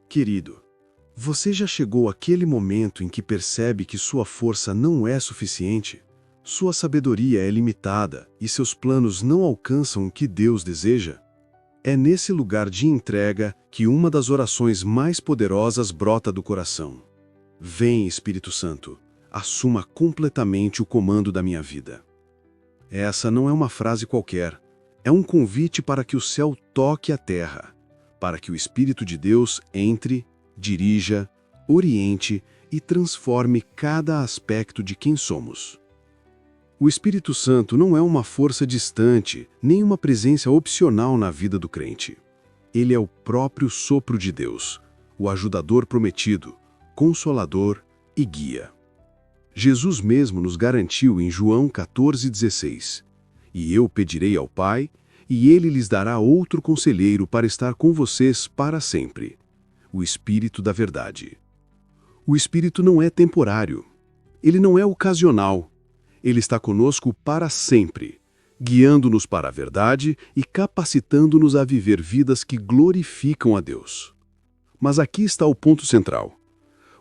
Querido, você já chegou àquele momento em que percebe que sua força não é suficiente? Sua sabedoria é limitada e seus planos não alcançam o que Deus deseja? É nesse lugar de entrega que uma das orações mais poderosas brota do coração. Vem, Espírito Santo, assuma completamente o comando da minha vida. Essa não é uma frase qualquer, é um convite para que o céu toque a terra, para que o Espírito de Deus entre, dirija, oriente e transforme cada aspecto de quem somos. O Espírito Santo não é uma força distante, nem uma presença opcional na vida do crente. Ele é o próprio sopro de Deus, o ajudador prometido, consolador e guia. Jesus mesmo nos garantiu em João 14,16: "E eu pedirei ao Pai, e Ele lhes dará outro conselheiro para estar com vocês para sempre, o Espírito da Verdade." O Espírito não é temporário. Ele não é ocasional. Ele está conosco para sempre, guiando-nos para a verdade e capacitando-nos a viver vidas que glorificam a Deus. Mas aqui está o ponto central.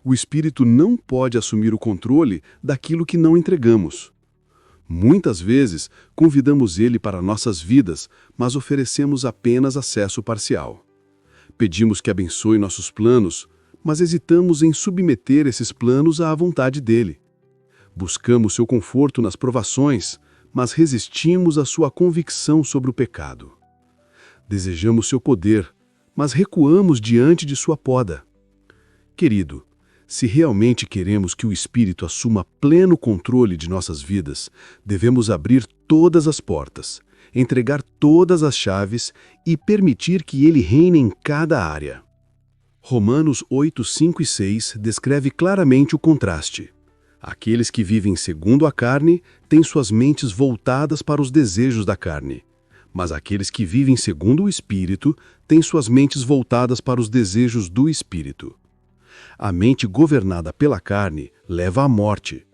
O Espírito não pode assumir o controle daquilo que não entregamos. Muitas vezes, convidamos Ele para nossas vidas, mas oferecemos apenas acesso parcial. Pedimos que abençoe nossos planos, mas hesitamos em submeter esses planos à vontade dEle. Buscamos seu conforto nas provações, mas resistimos à sua convicção sobre o pecado. Desejamos seu poder, mas recuamos diante de sua poda. Querido, se realmente queremos que o Espírito assuma pleno controle de nossas vidas, devemos abrir todas as portas, entregar todas as chaves e permitir que Ele reine em cada área. Romanos 8, 5 e 6 descreve claramente o contraste. Aqueles que vivem segundo a carne têm suas mentes voltadas para os desejos da carne, mas aqueles que vivem segundo o Espírito têm suas mentes voltadas para os desejos do Espírito. A mente governada pela carne leva à morte,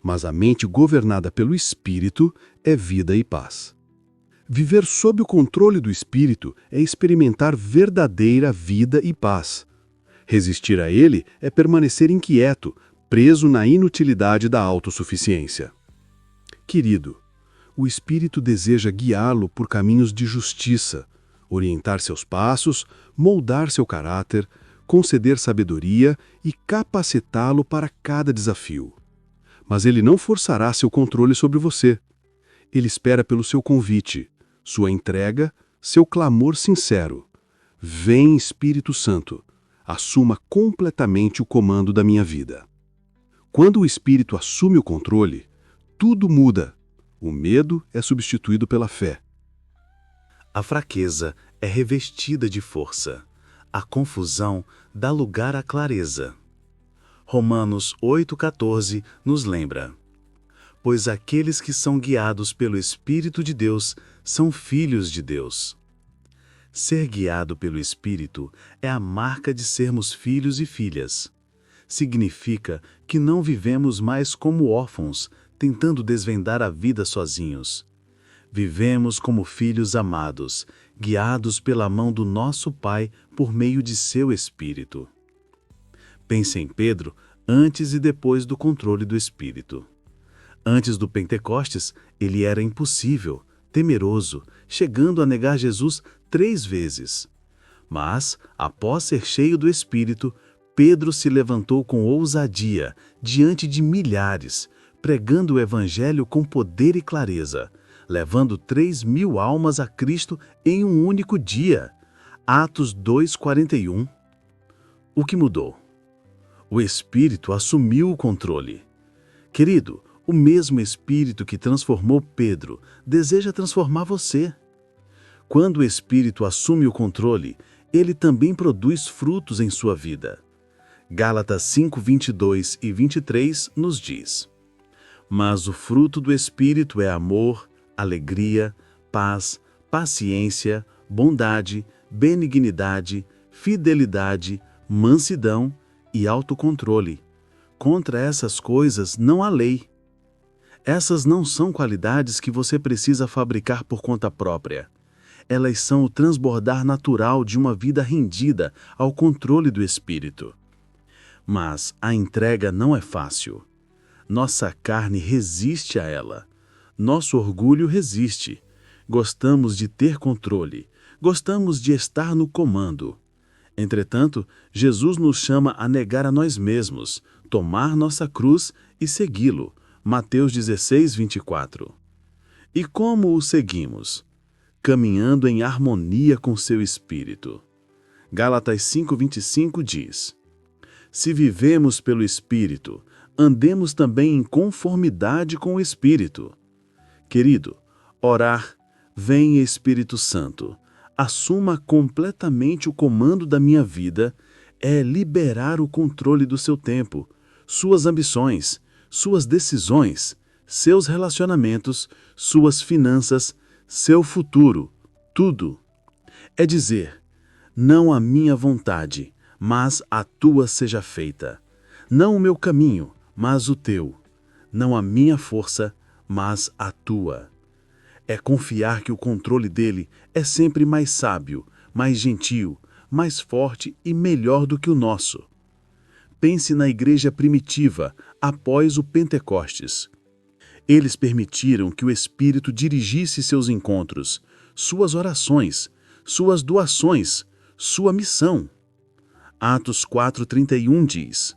mas a mente governada pelo Espírito é vida e paz. Viver sob o controle do Espírito é experimentar verdadeira vida e paz. Resistir a ele é permanecer inquieto, preso na inutilidade da autossuficiência. Querido, o Espírito deseja guiá-lo por caminhos de justiça, orientar seus passos, moldar seu caráter, conceder sabedoria e capacitá-lo para cada desafio. Mas ele não forçará seu controle sobre você. Ele espera pelo seu convite, sua entrega, seu clamor sincero. Vem, Espírito Santo, assuma completamente o comando da minha vida. Quando o Espírito assume o controle, tudo muda. O medo é substituído pela fé. A fraqueza é revestida de força. A confusão dá lugar à clareza. Romanos 8,14 nos lembra: "Pois aqueles que são guiados pelo Espírito de Deus são filhos de Deus." Ser guiado pelo Espírito é a marca de sermos filhos e filhas. Significa que não vivemos mais como órfãos, tentando desvendar a vida sozinhos. Vivemos como filhos amados, guiados pela mão do nosso Pai por meio de seu Espírito. Pense em Pedro antes e depois do controle do Espírito. Antes do Pentecostes, ele era impossível, temeroso, chegando a negar Jesus 3 vezes. Mas, após ser cheio do Espírito, Pedro se levantou com ousadia diante de milhares, pregando o Evangelho com poder e clareza, levando 3.000 almas a Cristo em um único dia. Atos 2:41. O que mudou? O Espírito assumiu o controle. Querido, o mesmo Espírito que transformou Pedro deseja transformar você. Quando o Espírito assume o controle, ele também produz frutos em sua vida. Gálatas 5:22 e 23 nos diz: "Mas o fruto do Espírito é amor, alegria, paz, paciência, bondade, benignidade, fidelidade, mansidão e autocontrole. Contra essas coisas não há lei." Essas não são qualidades que você precisa fabricar por conta própria. Elas são o transbordar natural de uma vida rendida ao controle do Espírito. Mas a entrega não é fácil. Nossa carne resiste a ela. Nosso orgulho resiste. Gostamos de ter controle. Gostamos de estar no comando. Entretanto, Jesus nos chama a negar a nós mesmos, tomar nossa cruz e segui-lo. Mateus 16, 24. E como o seguimos? Caminhando em harmonia com seu Espírito. Gálatas 5:25 diz: Se vivemos pelo Espírito, andemos também em conformidade com o Espírito. Querido, orar, vem Espírito Santo, assuma completamente o comando da minha vida, é liberar o controle do seu tempo, suas ambições, suas decisões, seus relacionamentos, suas finanças, seu futuro, tudo. É dizer, não a minha vontade, mas a tua seja feita. Não o meu caminho, mas o teu. Não a minha força, mas a tua. É confiar que o controle dele é sempre mais sábio, mais gentil, mais forte e melhor do que o nosso. Pense na igreja primitiva, após o Pentecostes. Eles permitiram que o Espírito dirigisse seus encontros, suas orações, suas doações, sua missão. Atos 4:31 diz: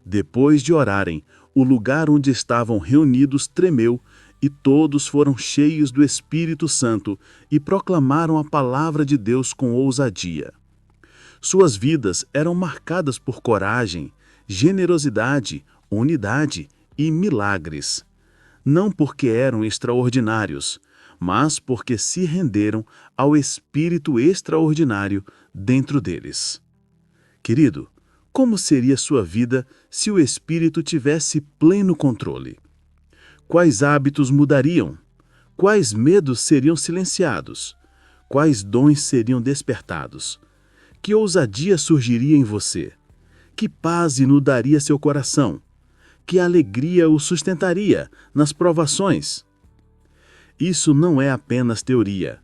Depois de orarem, o lugar onde estavam reunidos tremeu, e todos foram cheios do Espírito Santo e proclamaram a palavra de Deus com ousadia. Suas vidas eram marcadas por coragem, generosidade, unidade e milagres. Não porque eram extraordinários, mas porque se renderam ao Espírito extraordinário dentro deles. Querido, como seria sua vida se o Espírito tivesse pleno controle? Quais hábitos mudariam? Quais medos seriam silenciados? Quais dons seriam despertados? Que ousadia surgiria em você? Que paz inundaria seu coração? Que alegria o sustentaria nas provações? Isso não é apenas teoria,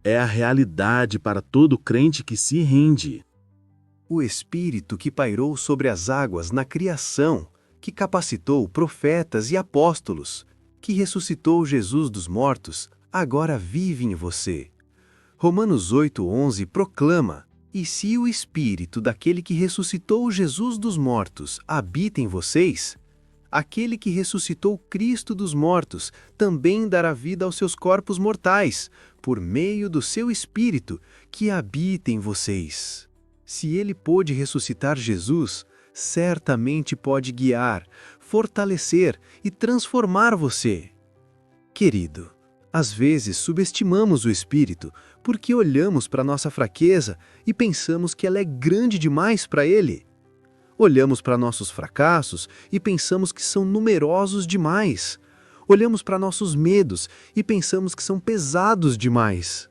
é a realidade para todo crente que se rende. O Espírito que pairou sobre as águas na criação, que capacitou profetas e apóstolos, que ressuscitou Jesus dos mortos, agora vive em você. Romanos 8:11 proclama: E se o Espírito daquele que ressuscitou Jesus dos mortos habita em vocês, aquele que ressuscitou Cristo dos mortos também dará vida aos seus corpos mortais, por meio do seu Espírito que habita em vocês. Se ele pôde ressuscitar Jesus, certamente pode guiar, fortalecer e transformar você. Querido, às vezes subestimamos o Espírito porque olhamos para nossa fraqueza e pensamos que ela é grande demais para ele. Olhamos para nossos fracassos e pensamos que são numerosos demais. Olhamos para nossos medos e pensamos que são pesados demais.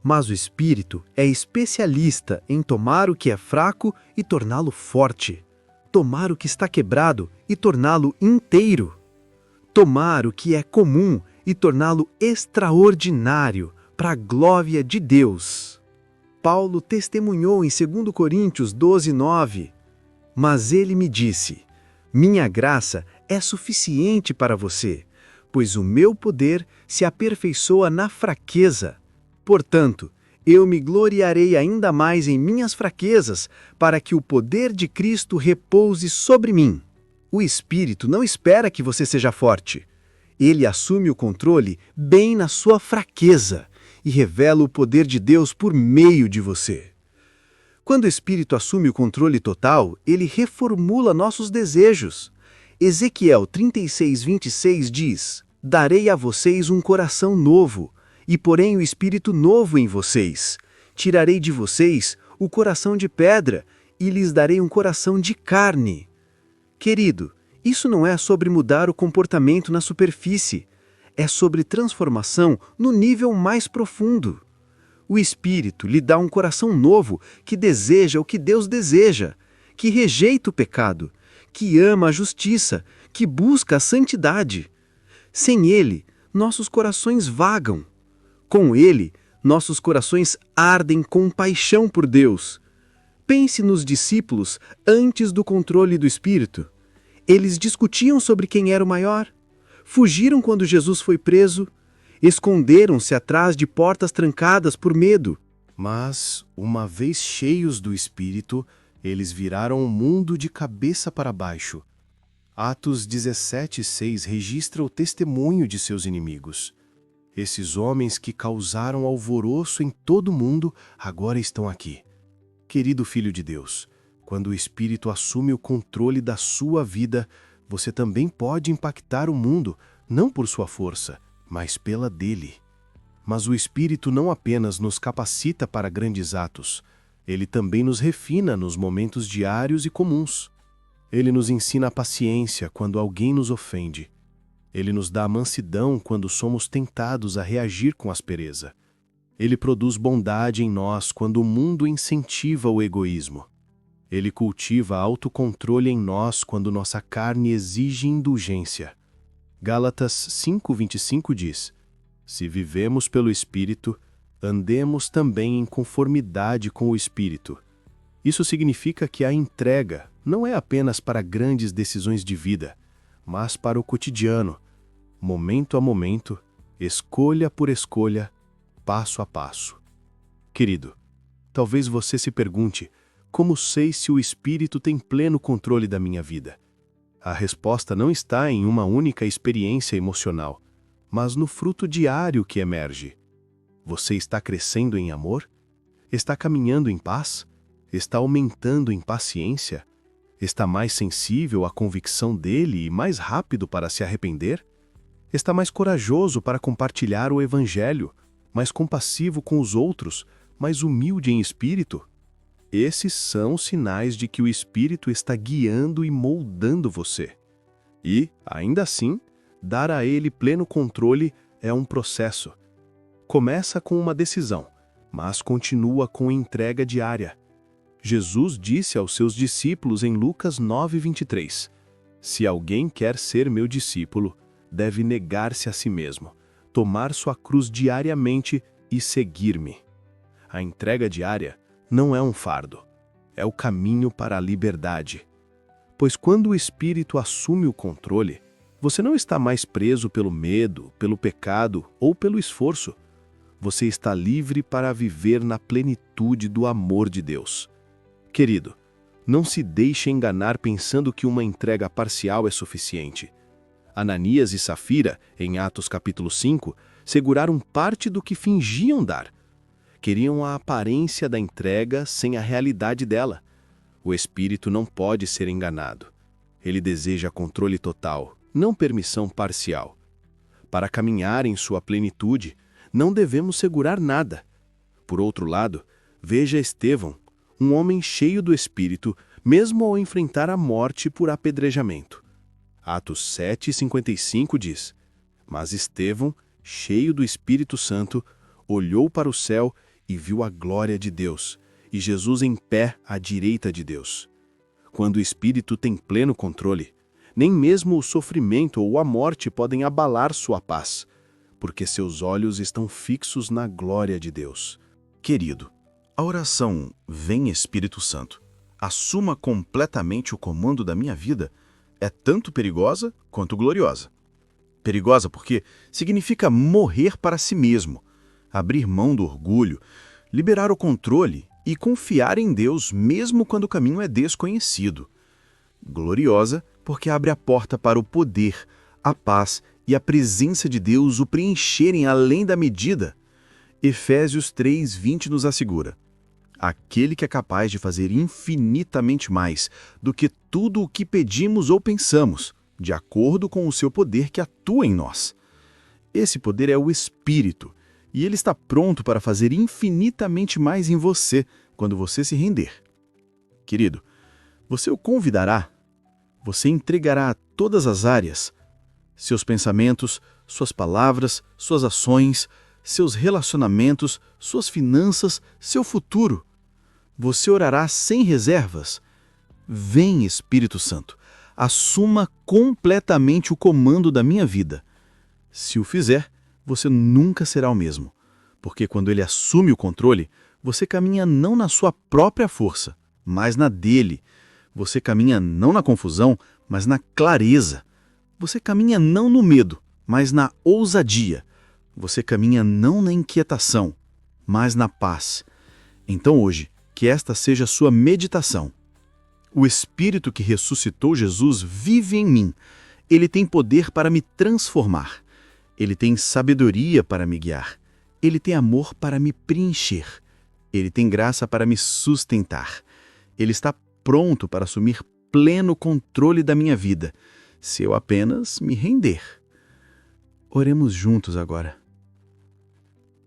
Mas o Espírito é especialista em tomar o que é fraco e torná-lo forte. Tomar o que está quebrado e torná-lo inteiro. Tomar o que é comum e torná-lo extraordinário para a glória de Deus. Paulo testemunhou em 2 Coríntios 12:9. Mas ele me disse: Minha graça é suficiente para você, pois o meu poder se aperfeiçoa na fraqueza. Portanto, eu me gloriarei ainda mais em minhas fraquezas, para que o poder de Cristo repouse sobre mim. O Espírito não espera que você seja forte. Ele assume o controle bem na sua fraqueza e revela o poder de Deus por meio de você. Quando o Espírito assume o controle total, ele reformula nossos desejos. Ezequiel 36:26 diz: Darei a vocês um coração novo, e porém o Espírito novo em vocês. Tirarei de vocês o coração de pedra, e lhes darei um coração de carne. Querido, isso não é sobre mudar o comportamento na superfície, é sobre transformação no nível mais profundo. O Espírito lhe dá um coração novo que deseja o que Deus deseja, que rejeita o pecado, que ama a justiça, que busca a santidade. Sem ele, nossos corações vagam. Com ele, Nossos corações ardem com paixão por Deus. Pense nos discípulos antes do controle do Espírito. Eles discutiam sobre quem era o maior, fugiram quando Jesus foi preso, esconderam-se atrás de portas trancadas por medo. Mas, uma vez cheios do Espírito, eles viraram o mundo de cabeça para baixo. Atos 17:6 registra o testemunho de seus inimigos. Esses homens que causaram alvoroço em todo o mundo agora estão aqui. Querido Filho de Deus, quando o Espírito assume o controle da sua vida, você também pode impactar o mundo, não por sua força, mas pela dele. Mas o Espírito não apenas nos capacita para grandes atos, ele também nos refina nos momentos diários e comuns. Ele nos ensina a paciência quando alguém nos ofende. Ele nos dá a mansidão quando somos tentados a reagir com aspereza. Ele produz bondade em nós quando o mundo incentiva o egoísmo. Ele cultiva autocontrole em nós quando nossa carne exige indulgência. Gálatas 5:25 diz: Se vivemos pelo Espírito, andemos também em conformidade com o Espírito. Isso significa que a entrega não é apenas para grandes decisões de vida, mas para o cotidiano, momento a momento, escolha por escolha, passo a passo. Querido, talvez você se pergunte: como sei se o Espírito tem pleno controle da minha vida? A resposta não está em uma única experiência emocional, mas no fruto diário que emerge. Você está crescendo em amor? Está caminhando em paz? Está aumentando em paciência? Está mais sensível à convicção dele e mais rápido para se arrepender? Está mais corajoso para compartilhar o Evangelho, mais compassivo com os outros, mais humilde em espírito? Esses são sinais de que o Espírito está guiando e moldando você. E, ainda assim, dar a ele pleno controle é um processo. Começa com uma decisão, mas continua com entrega diária. Jesus disse aos seus discípulos em Lucas 9:23: Se alguém quer ser meu discípulo, deve negar-se a si mesmo, tomar sua cruz diariamente e seguir-me. A entrega diária não é um fardo, é o caminho para a liberdade. Pois quando o Espírito assume o controle, você não está mais preso pelo medo, pelo pecado ou pelo esforço. Você está livre para viver na plenitude do amor de Deus. Querido, não se deixe enganar pensando que uma entrega parcial é suficiente. Ananias e Safira, em Atos capítulo 5, seguraram parte do que fingiam dar. Queriam a aparência da entrega sem a realidade dela. O Espírito não pode ser enganado. Ele deseja controle total, não permissão parcial. Para caminhar em sua plenitude, não devemos segurar nada. Por outro lado, veja Estevão, um homem cheio do Espírito, mesmo ao enfrentar a morte por apedrejamento. Atos 7:55 diz: Mas Estevão, cheio do Espírito Santo, olhou para o céu e viu a glória de Deus, e Jesus em pé à direita de Deus. Quando o Espírito tem pleno controle, nem mesmo o sofrimento ou a morte podem abalar sua paz, porque seus olhos estão fixos na glória de Deus. Querido, a oração "Vem Espírito Santo, assuma completamente o comando da minha vida" é tanto perigosa quanto gloriosa. Perigosa porque significa morrer para si mesmo, abrir mão do orgulho, liberar o controle e confiar em Deus mesmo quando o caminho é desconhecido. Gloriosa porque abre a porta para o poder, a paz e a presença de Deus o preencherem além da medida. Efésios 3:20 nos assegura: aquele que é capaz de fazer infinitamente mais do que tudo o que pedimos ou pensamos, de acordo com o seu poder que atua em nós. Esse poder é o Espírito, e ele está pronto para fazer infinitamente mais em você quando você se render. Querido, você o convidará, você entregará todas as áreas, seus pensamentos, suas palavras, suas ações, seus relacionamentos, suas finanças, seu futuro. Você orará sem reservas. Vem, Espírito Santo, assuma completamente o comando da minha vida. Se o fizer, você nunca será o mesmo, porque quando ele assume o controle, você caminha não na sua própria força, mas na dele. Você caminha não na confusão, mas na clareza. Você caminha não no medo, mas na ousadia. Você caminha não na inquietação, mas na paz. Então hoje, que esta seja a sua meditação. O Espírito que ressuscitou Jesus vive em mim. Ele tem poder para me transformar. Ele tem sabedoria para me guiar. Ele tem amor para me preencher. Ele tem graça para me sustentar. Ele está pronto para assumir pleno controle da minha vida, se eu apenas me render. Oremos juntos agora.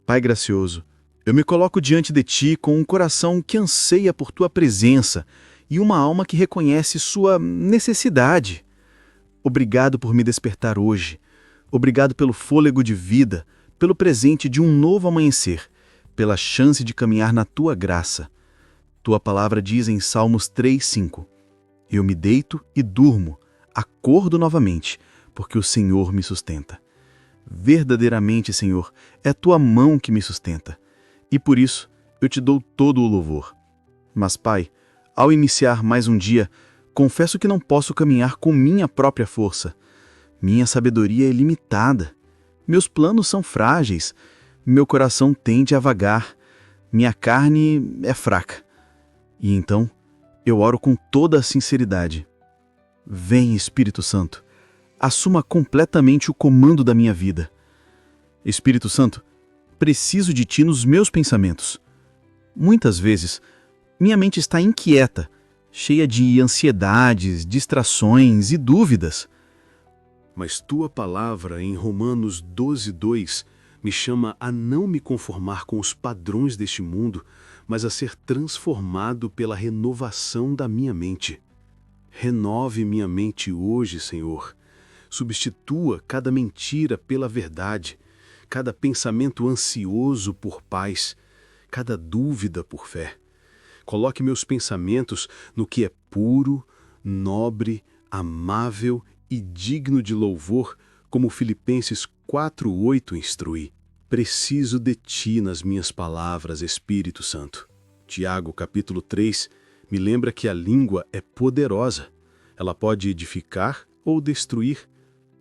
Pai gracioso, eu me coloco diante de Ti com um coração que anseia por Tua presença e uma alma que reconhece sua necessidade. Obrigado por me despertar hoje. Obrigado pelo fôlego de vida, pelo presente de um novo amanhecer, pela chance de caminhar na Tua graça. Tua palavra diz em Salmos 3:5: Eu me deito e durmo, acordo novamente, porque o Senhor me sustenta. Verdadeiramente, Senhor, é Tua mão que me sustenta. E por isso, eu Te dou todo o louvor. Mas, Pai, ao iniciar mais um dia, confesso que não posso caminhar com minha própria força. Minha sabedoria é limitada. Meus planos são frágeis. Meu coração tende a vagar. Minha carne é fraca. E então, eu oro com toda a sinceridade. Vem, Espírito Santo, assuma completamente o comando da minha vida. Espírito Santo, preciso de Ti nos meus pensamentos. Muitas vezes, minha mente está inquieta, cheia de ansiedades, distrações e dúvidas. Mas Tua palavra em Romanos 12:2 me chama a não me conformar com os padrões deste mundo, mas a ser transformado pela renovação da minha mente. Renove minha mente hoje, Senhor. Substitua cada mentira pela verdade, cada pensamento ansioso por paz, cada dúvida por fé. Coloque meus pensamentos no que é puro, nobre, amável e digno de louvor, como Filipenses 4:8 instrui. Preciso de Ti nas minhas palavras, Espírito Santo. Tiago, capítulo 3, me lembra que a língua é poderosa. Ela pode edificar ou destruir,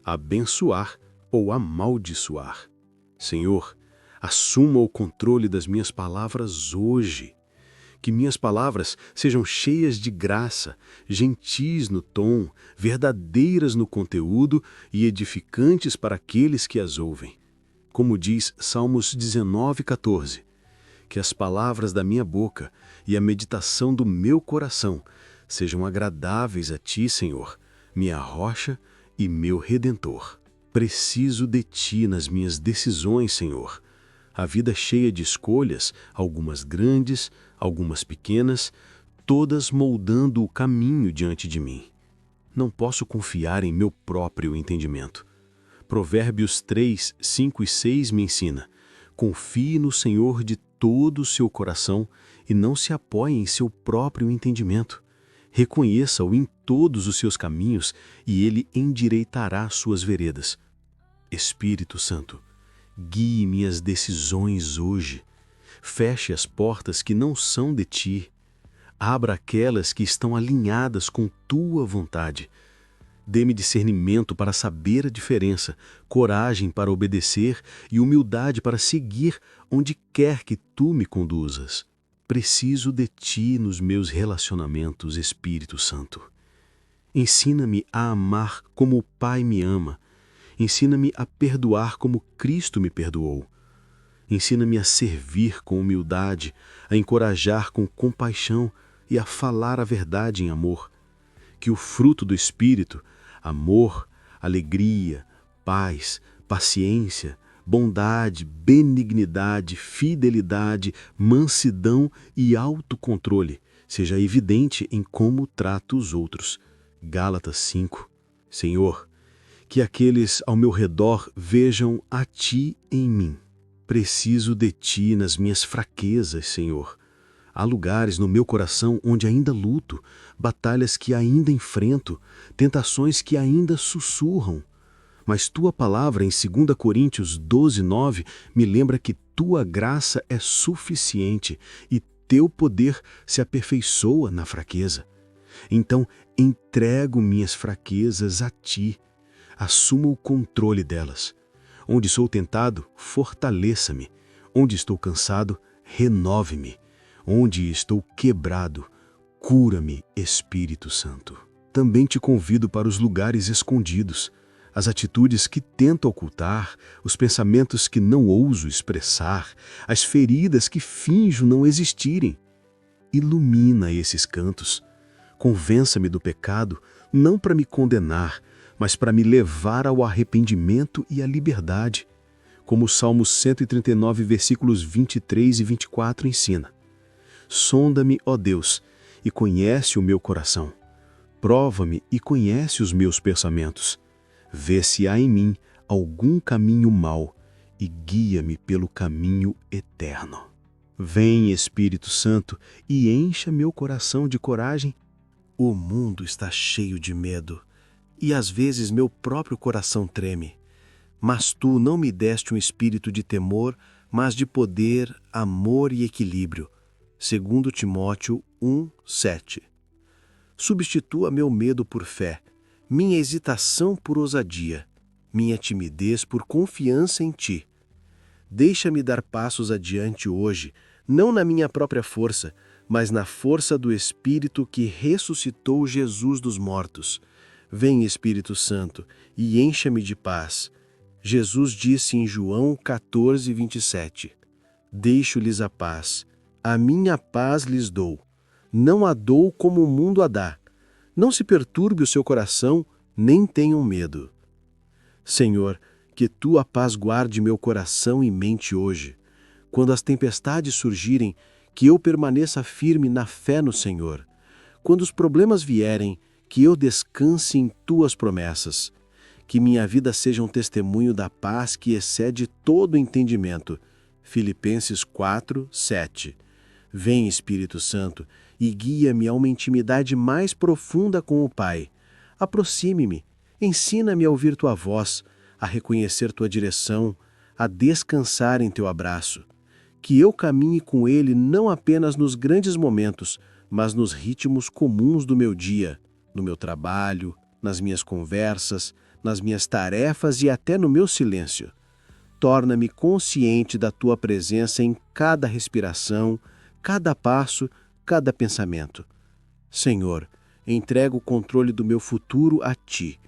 abençoar ou amaldiçoar. Senhor, assuma o controle das minhas palavras hoje. Que minhas palavras sejam cheias de graça, gentis no tom, verdadeiras no conteúdo e edificantes para aqueles que as ouvem. Como diz Salmos 19:14, que as palavras da minha boca e a meditação do meu coração sejam agradáveis a Ti, Senhor, minha rocha e meu Redentor. Preciso de Ti nas minhas decisões, Senhor. A vida é cheia de escolhas, algumas grandes, algumas pequenas, todas moldando o caminho diante de mim. Não posso confiar em meu próprio entendimento. Provérbios 3, 5 e 6 me ensina: confie no Senhor de todo o seu coração e não se apoie em seu próprio entendimento. Reconheça-o em todos os seus caminhos e ele endireitará suas veredas. Espírito Santo, guie minhas decisões hoje. Feche as portas que não são de Ti. Abra aquelas que estão alinhadas com Tua vontade. Dê-me discernimento para saber a diferença, coragem para obedecer e humildade para seguir onde quer que Tu me conduzas. Preciso de Ti nos meus relacionamentos, Espírito Santo. Ensina-me a amar como o Pai me ama. Ensina-me a perdoar como Cristo me perdoou. Ensina-me a servir com humildade, a encorajar com compaixão e a falar a verdade em amor. Que o fruto do Espírito, amor, alegria, paz, paciência, bondade, benignidade, fidelidade, mansidão e autocontrole, seja evidente em como trato os outros. Gálatas 5. Senhor, que aqueles ao meu redor vejam a Ti em mim. Preciso de Ti nas minhas fraquezas, Senhor. Há lugares no meu coração onde ainda luto, batalhas que ainda enfrento, tentações que ainda sussurram. Mas Tua palavra em 2 Coríntios 12:9 me lembra que tua graça é suficiente e teu poder se aperfeiçoa na fraqueza. Então, entrego minhas fraquezas a ti. Assuma o controle delas. Onde sou tentado, fortaleça-me. Onde estou cansado, renove-me. Onde estou quebrado, cura-me, Espírito Santo. Também te convido para os lugares escondidos, as atitudes que tento ocultar, os pensamentos que não ouso expressar, as feridas que finjo não existirem. Ilumina esses cantos. Convença-me do pecado, não para me condenar, mas para me levar ao arrependimento e à liberdade, como o Salmo 139, versículos 23 e 24 ensina. Sonda-me, ó Deus, e conhece o meu coração. Prova-me e conhece os meus pensamentos. Vê se há em mim algum caminho mau e guia-me pelo caminho eterno. Vem, Espírito Santo, e encha meu coração de coragem. O mundo está cheio de medo, e às vezes meu próprio coração treme. Mas tu não me deste um espírito de temor, mas de poder, amor e equilíbrio. 2 Timóteo 1:7. Substitua meu medo por fé, minha hesitação por ousadia, minha timidez por confiança em ti. Deixa-me dar passos adiante hoje, não na minha própria força, mas na força do Espírito que ressuscitou Jesus dos mortos. Vem, Espírito Santo, e encha-me de paz. Jesus disse em João 14:27, deixo-lhes a paz, a minha paz lhes dou. Não a dou como o mundo a dá. Não se perturbe o seu coração, nem tenham medo. Senhor, que tua paz guarde meu coração e mente hoje. Quando as tempestades surgirem, que eu permaneça firme na fé no Senhor. Quando os problemas vierem, que eu descanse em tuas promessas. Que minha vida seja um testemunho da paz que excede todo entendimento. Filipenses 4:7. Vem, Espírito Santo, e guia-me a uma intimidade mais profunda com o Pai. Aproxime-me, ensina-me a ouvir tua voz, a reconhecer tua direção, a descansar em teu abraço. Que eu caminhe com Ele não apenas nos grandes momentos, mas nos ritmos comuns do meu dia, no meu trabalho, nas minhas conversas, nas minhas tarefas e até no meu silêncio. Torna-me consciente da tua presença em cada respiração, cada passo, cada pensamento. Senhor, entrego o controle do meu futuro a ti.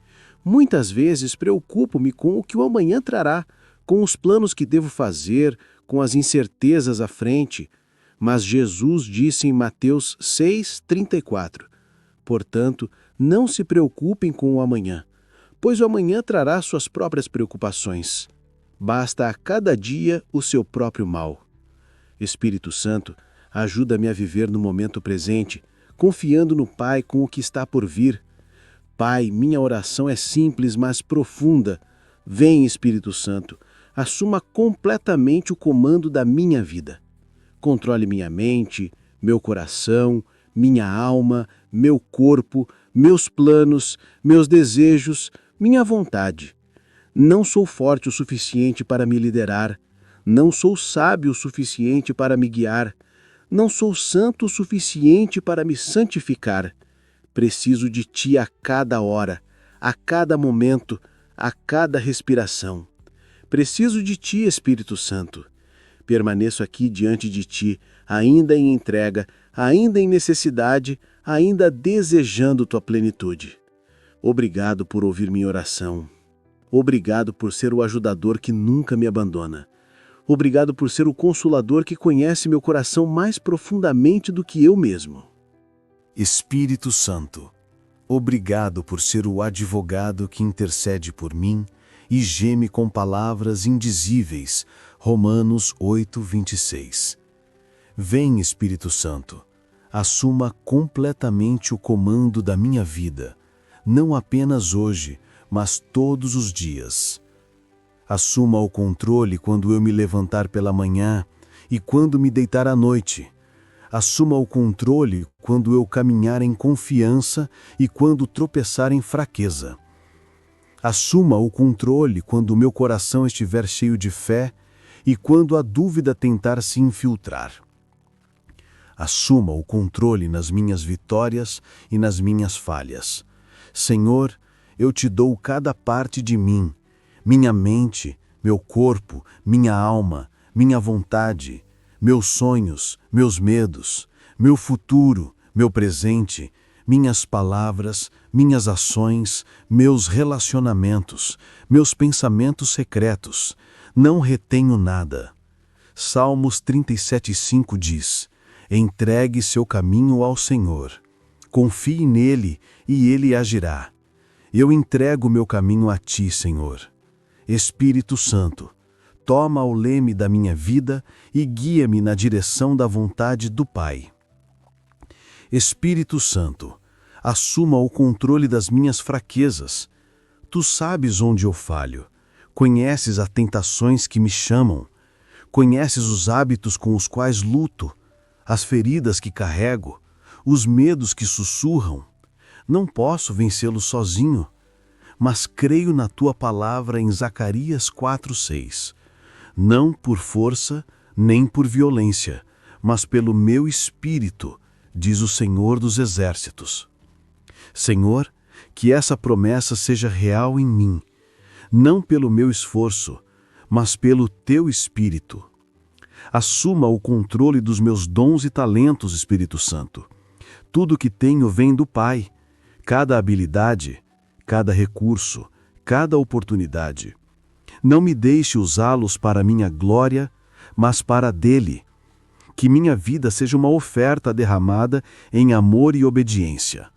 Muitas vezes preocupo-me com o que o amanhã trará, com os planos que devo fazer, com as incertezas à frente. Mas Jesus disse em Mateus 6:34, portanto, não se preocupem com o amanhã, pois o amanhã trará suas próprias preocupações. Basta a cada dia o seu próprio mal. Espírito Santo, ajuda-me a viver no momento presente, confiando no Pai com o que está por vir. Pai, minha oração é simples, mas profunda. Vem, Espírito Santo, assuma completamente o comando da minha vida. Controle minha mente, meu coração, minha alma, meu corpo, meus planos, meus desejos, minha vontade. Não sou forte o suficiente para me liderar. Não sou sábio o suficiente para me guiar. Não sou santo o suficiente para me santificar. Preciso de ti a cada hora, a cada momento, a cada respiração. Preciso de ti, Espírito Santo. Permaneço aqui diante de ti, ainda em entrega, ainda em necessidade, ainda desejando tua plenitude. Obrigado por ouvir minha oração. Obrigado por ser o ajudador que nunca me abandona. Obrigado por ser o consolador que conhece meu coração mais profundamente do que eu mesmo. Espírito Santo, obrigado por ser o advogado que intercede por mim e geme com palavras indizíveis. Romanos 8:26. Vem, Espírito Santo, assuma completamente o comando da minha vida, não apenas hoje, mas todos os dias. Assuma o controle quando eu me levantar pela manhã e quando me deitar à noite. Assuma o controle quando eu caminhar em confiança e quando tropeçar em fraqueza. Assuma o controle quando o meu coração estiver cheio de fé e quando a dúvida tentar se infiltrar. Assuma o controle nas minhas vitórias e nas minhas falhas. Senhor, eu te dou cada parte de mim, minha mente, meu corpo, minha alma, minha vontade, meus sonhos, meus medos, meu futuro, meu presente, minhas palavras, minhas ações, meus relacionamentos, meus pensamentos secretos. Não retenho nada. Salmos 37:5 diz: entregue seu caminho ao Senhor. Confie nele e ele agirá. Eu entrego meu caminho a ti, Senhor. Espírito Santo, toma o leme da minha vida e guia-me na direção da vontade do Pai. Espírito Santo, assuma o controle das minhas fraquezas. Tu sabes onde eu falho, conheces as tentações que me chamam, conheces os hábitos com os quais luto, as feridas que carrego, os medos que sussurram. Não posso vencê-los sozinho, mas creio na tua palavra em Zacarias 4:6. Não por força, nem por violência, mas pelo meu espírito, diz o Senhor dos Exércitos. Senhor, que essa promessa seja real em mim, não pelo meu esforço, mas pelo teu Espírito. Assuma o controle dos meus dons e talentos, Espírito Santo. Tudo que tenho vem do Pai. Cada habilidade, cada recurso, cada oportunidade. Não me deixe usá-los para minha glória, mas para a dele. Que minha vida seja uma oferta derramada em amor e obediência.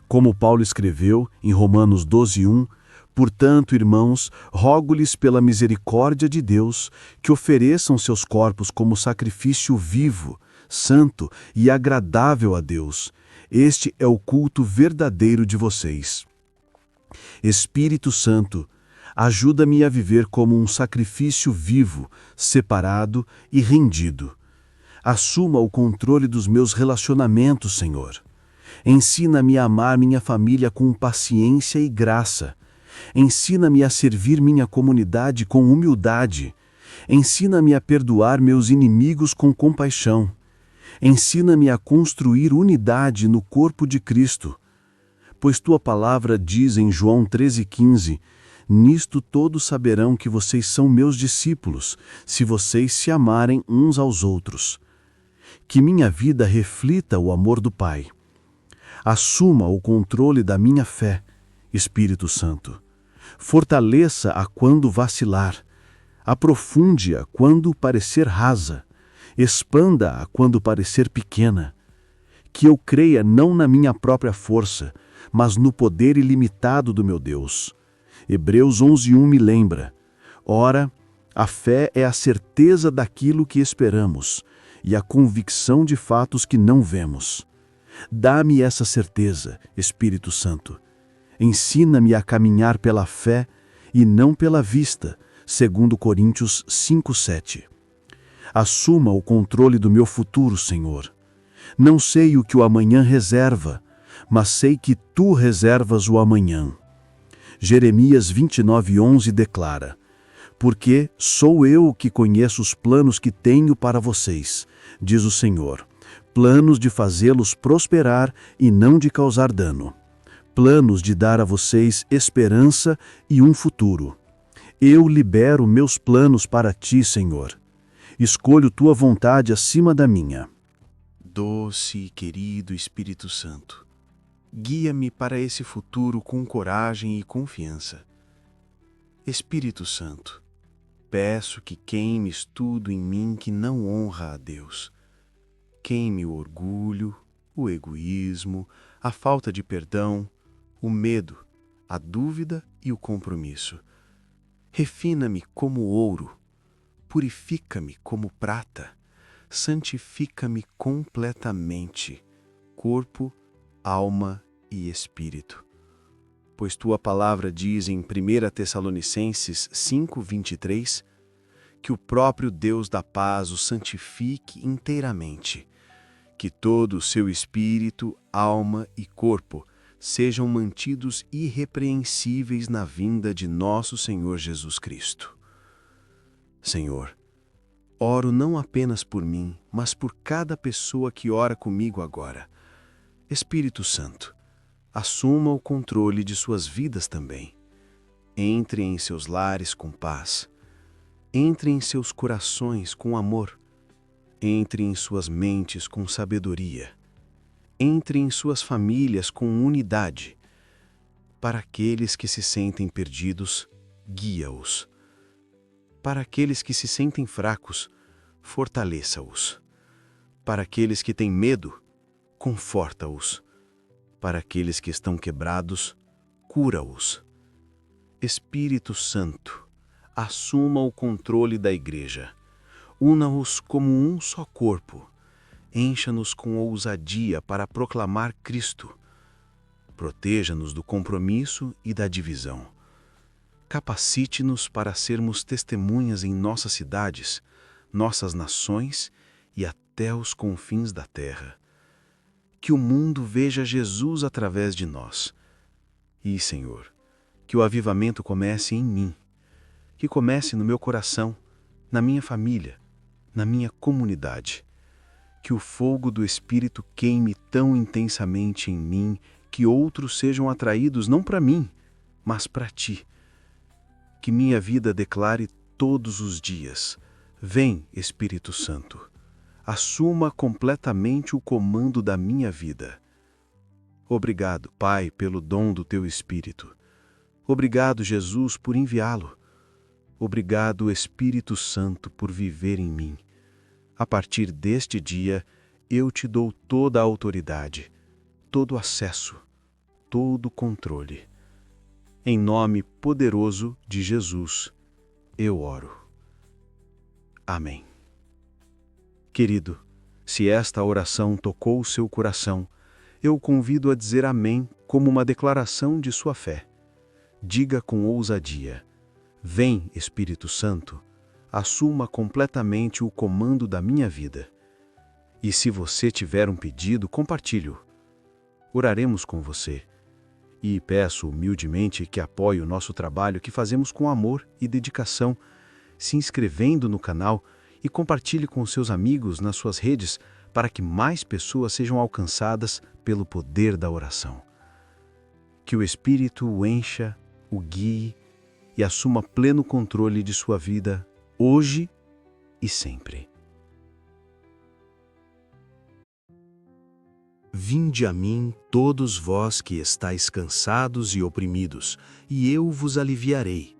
Como Paulo escreveu em Romanos 12:1, portanto, irmãos, rogo-lhes pela misericórdia de Deus que ofereçam seus corpos como sacrifício vivo, santo e agradável a Deus. Este é o culto verdadeiro de vocês. Espírito Santo, ajuda-me a viver como um sacrifício vivo, separado e rendido. Assuma o controle dos meus relacionamentos, Senhor. Ensina-me a amar minha família com paciência e graça. Ensina-me a servir minha comunidade com humildade. Ensina-me a perdoar meus inimigos com compaixão. Ensina-me a construir unidade no corpo de Cristo. Pois tua palavra diz em João 13:15, nisto todos saberão que vocês são meus discípulos, se vocês se amarem uns aos outros. Que minha vida reflita o amor do Pai. Assuma o controle da minha fé, Espírito Santo. Fortaleça-a quando vacilar. Aprofunde-a quando parecer rasa. Expanda-a quando parecer pequena. Que eu creia não na minha própria força, mas no poder ilimitado do meu Deus. Hebreus 11:1 me lembra: ora, a fé é a certeza daquilo que esperamos e a convicção de fatos que não vemos. Dá-me essa certeza, Espírito Santo. Ensina-me a caminhar pela fé e não pela vista, segundo Coríntios 5:7. Assuma o controle do meu futuro, Senhor. Não sei o que o amanhã reserva, mas sei que tu reservas o amanhã. Jeremias 29:11 declara: porque sou eu que conheço os planos que tenho para vocês, diz o Senhor, planos de fazê-los prosperar e não de causar dano, planos de dar a vocês esperança e um futuro. Eu libero meus planos para ti, Senhor. Escolho tua vontade acima da minha. Doce e querido Espírito Santo, guia-me para esse futuro com coragem e confiança. Espírito Santo, peço que queimes tudo em mim que não honra a Deus. Queime o orgulho, o egoísmo, a falta de perdão, o medo, a dúvida e o compromisso. Refina-me como ouro, purifica-me como prata, santifica-me completamente, corpo, alma e espírito. Pois tua palavra diz em 1 Tessalonicenses 5:23 que o próprio Deus da paz o santifique inteiramente, que todo o seu espírito, alma e corpo sejam mantidos irrepreensíveis na vinda de nosso Senhor Jesus Cristo. Senhor, Oro não apenas por mim, mas por cada pessoa que ora comigo agora. Espírito Santo, assuma o controle de suas vidas também. Entre em seus lares com paz. Entre em seus corações com amor. Entre em suas mentes com sabedoria. Entre em suas famílias com unidade. Para aqueles que se sentem perdidos, guia-os. Para aqueles que se sentem fracos, fortaleça-os. Para aqueles que têm medo, conforta-os. Para aqueles que estão quebrados, cura-os. Espírito Santo, assuma o controle da igreja. Una-os como um só corpo. Encha-nos com ousadia para proclamar Cristo. Proteja-nos do compromisso e da divisão. Capacite-nos para sermos testemunhas em nossas cidades, nossas nações e até os confins da terra. Que o mundo veja Jesus através de nós. E, Senhor, que o avivamento comece em mim, que comece no meu coração, na minha família, na minha comunidade. Que o fogo do Espírito queime tão intensamente em mim que outros sejam atraídos não para mim, mas para Ti. Que minha vida declare todos os dias: vem, Espírito Santo, assuma completamente o comando da minha vida. Obrigado, Pai, pelo dom do Teu Espírito. Obrigado, Jesus, por enviá-lo. Obrigado, Espírito Santo, por viver em mim. A partir deste dia, eu Te dou toda a autoridade, todo o acesso, todo o controle. Em nome poderoso de Jesus, eu oro. Amém. Querido, se esta oração tocou o seu coração, eu o convido a dizer amém como uma declaração de sua fé. Diga com ousadia: vem, Espírito Santo, assuma completamente o comando da minha vida. E se você tiver um pedido, compartilhe-o. Oraremos com você. E peço humildemente que apoie o nosso trabalho que fazemos com amor e dedicação, se inscrevendo no canal e compartilhe com seus amigos nas suas redes para que mais pessoas sejam alcançadas pelo poder da oração. Que o Espírito o encha, o guie e assuma pleno controle de sua vida, hoje e sempre. Vinde a mim, todos vós que estáis cansados e oprimidos, e eu vos aliviarei.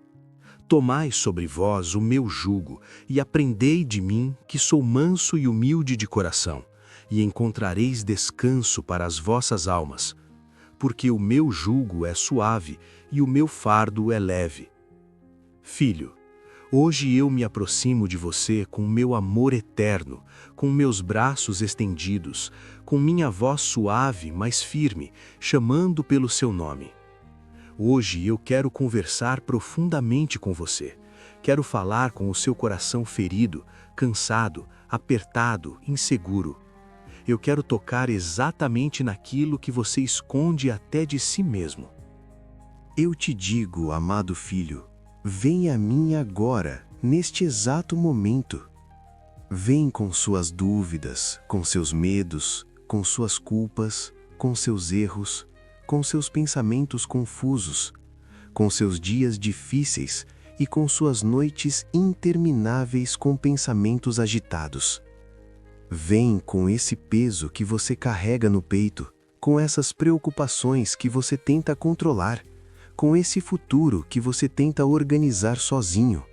Tomai sobre vós o meu jugo, e aprendei de mim, que sou manso e humilde de coração, e encontrareis descanso para as vossas almas. Porque o meu jugo é suave, e o meu fardo é leve. Filho, hoje eu me aproximo de você com meu amor eterno, com meus braços estendidos, com minha voz suave, mas firme, chamando pelo seu nome. Hoje eu quero conversar profundamente com você. Quero falar com o seu coração ferido, cansado, apertado, inseguro. Eu quero tocar exatamente naquilo que você esconde até de si mesmo. Eu te digo, amado filho, vem a mim agora, neste exato momento. Vem com suas dúvidas, com seus medos, com suas culpas, com seus erros, com seus pensamentos confusos, com seus dias difíceis e com suas noites intermináveis com pensamentos agitados. Vem com esse peso que você carrega no peito, com essas preocupações que você tenta controlar, com esse futuro que você tenta organizar sozinho.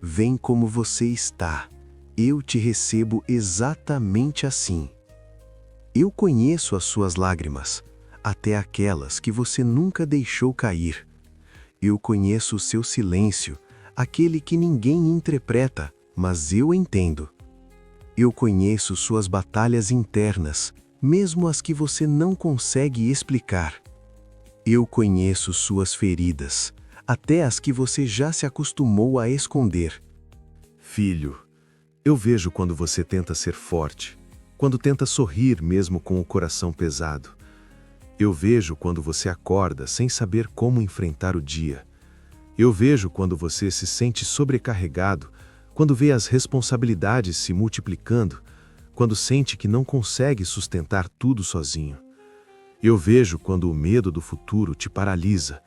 Vem como você está. Eu te recebo exatamente assim. Eu conheço as suas lágrimas, até aquelas que você nunca deixou cair. Eu conheço o seu silêncio, aquele que ninguém interpreta, mas eu entendo. Eu conheço suas batalhas internas, mesmo as que você não consegue explicar. Eu conheço suas feridas, até as que você já se acostumou a esconder. Filho, eu vejo quando você tenta ser forte, quando tenta sorrir mesmo com o coração pesado. Eu vejo quando você acorda sem saber como enfrentar o dia. Eu vejo quando você se sente sobrecarregado, quando vê as responsabilidades se multiplicando, quando sente que não consegue sustentar tudo sozinho. Eu vejo quando o medo do futuro te paralisa,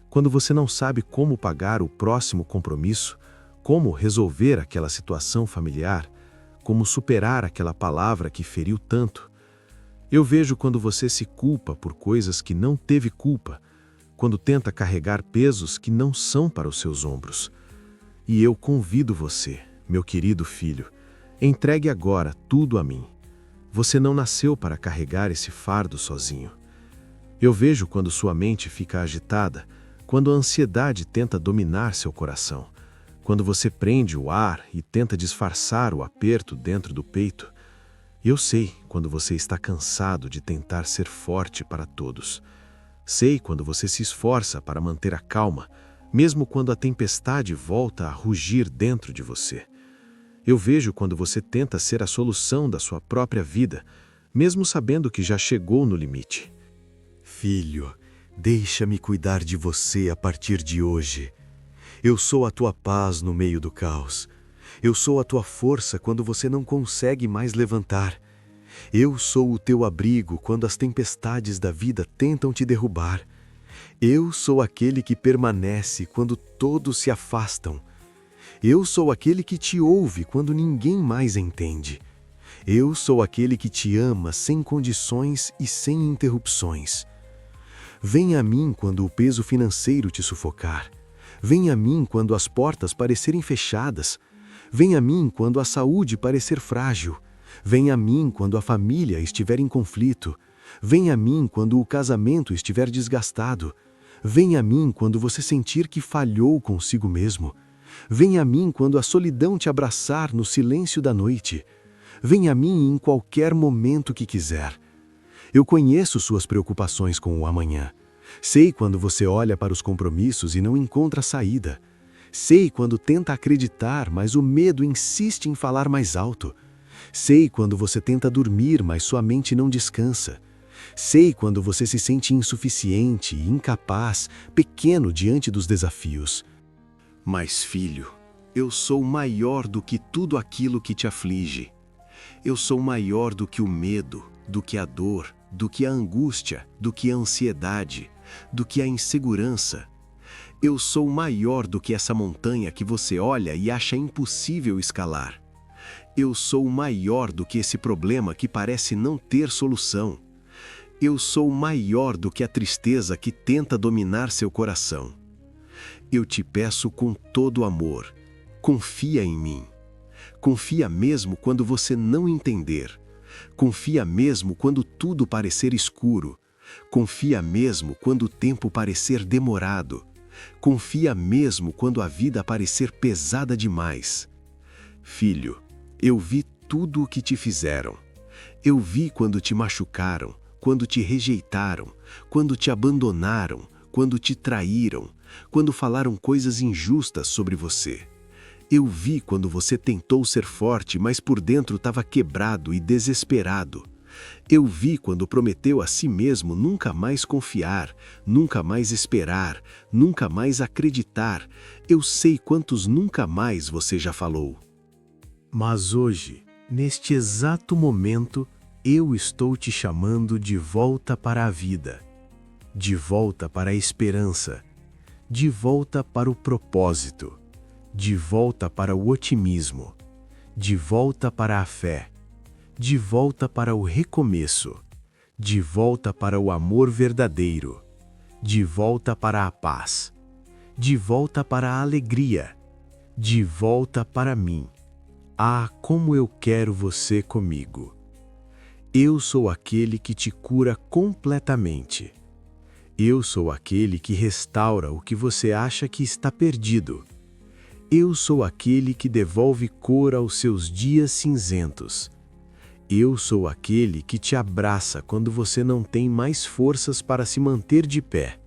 quando você não sabe como pagar o próximo compromisso, como resolver aquela situação familiar, como superar aquela palavra que feriu tanto. Eu vejo quando você se culpa por coisas que não teve culpa, quando tenta carregar pesos que não são para os seus ombros. E eu convido você, meu querido filho, entregue agora tudo a mim. Você não nasceu para carregar esse fardo sozinho. Eu vejo quando sua mente fica agitada, quando a ansiedade tenta dominar seu coração, quando você prende o ar e tenta disfarçar o aperto dentro do peito. Eu sei quando você está cansado de tentar ser forte para todos. Sei quando você se esforça para manter a calma, mesmo quando a tempestade volta a rugir dentro de você. Eu vejo quando você tenta ser a solução da sua própria vida, mesmo sabendo que já chegou no limite. Filho, deixa-me cuidar de você a partir de hoje. Eu sou a tua paz no meio do caos. Eu sou a tua força quando você não consegue mais levantar. Eu sou o teu abrigo quando as tempestades da vida tentam te derrubar. Eu sou aquele que permanece quando todos se afastam. Eu sou aquele que te ouve quando ninguém mais entende. Eu sou aquele que te ama sem condições e sem interrupções. Venha a mim quando o peso financeiro te sufocar. Venha a mim quando as portas parecerem fechadas. Venha a mim quando a saúde parecer frágil. Venha a mim quando a família estiver em conflito. Venha a mim quando o casamento estiver desgastado. Venha a mim quando você sentir que falhou consigo mesmo. Venha a mim quando a solidão te abraçar no silêncio da noite. Venha a mim em qualquer momento que quiser. Eu conheço suas preocupações com o amanhã. Sei quando você olha para os compromissos e não encontra saída. Sei quando tenta acreditar, mas o medo insiste em falar mais alto. Sei quando você tenta dormir, mas sua mente não descansa. Sei quando você se sente insuficiente, incapaz, pequeno diante dos desafios. Mas, filho, eu sou maior do que tudo aquilo que te aflige. Eu sou maior do que o medo, do que a dor, do que a angústia, do que a ansiedade, do que a insegurança. Eu sou maior do que essa montanha que você olha e acha impossível escalar. Eu sou maior do que esse problema que parece não ter solução. Eu sou maior do que a tristeza que tenta dominar seu coração. Eu te peço com todo amor, confia em mim. Confia mesmo quando você não entender. Confia mesmo quando tudo parecer escuro. Confia mesmo quando o tempo parecer demorado. Confia mesmo quando a vida parecer pesada demais. Filho, eu vi tudo o que te fizeram. Eu vi quando te machucaram, quando te rejeitaram, quando te abandonaram, quando te traíram, quando falaram coisas injustas sobre você. Eu vi quando você tentou ser forte, mas por dentro estava quebrado e desesperado. Eu vi quando prometeu a si mesmo nunca mais confiar, nunca mais esperar, nunca mais acreditar. Eu sei quantos nunca mais você já falou. Mas hoje, neste exato momento, eu estou te chamando de volta para a vida, de volta para a esperança, de volta para o propósito, de volta para o otimismo, de volta para a fé, de volta para o recomeço, de volta para o amor verdadeiro, de volta para a paz, de volta para a alegria, de volta para mim. Ah, como eu quero você comigo! Eu sou aquele que te cura completamente. Eu sou aquele que restaura o que você acha que está perdido. Eu sou aquele que devolve cor aos seus dias cinzentos. Eu sou aquele que te abraça quando você não tem mais forças para se manter de pé.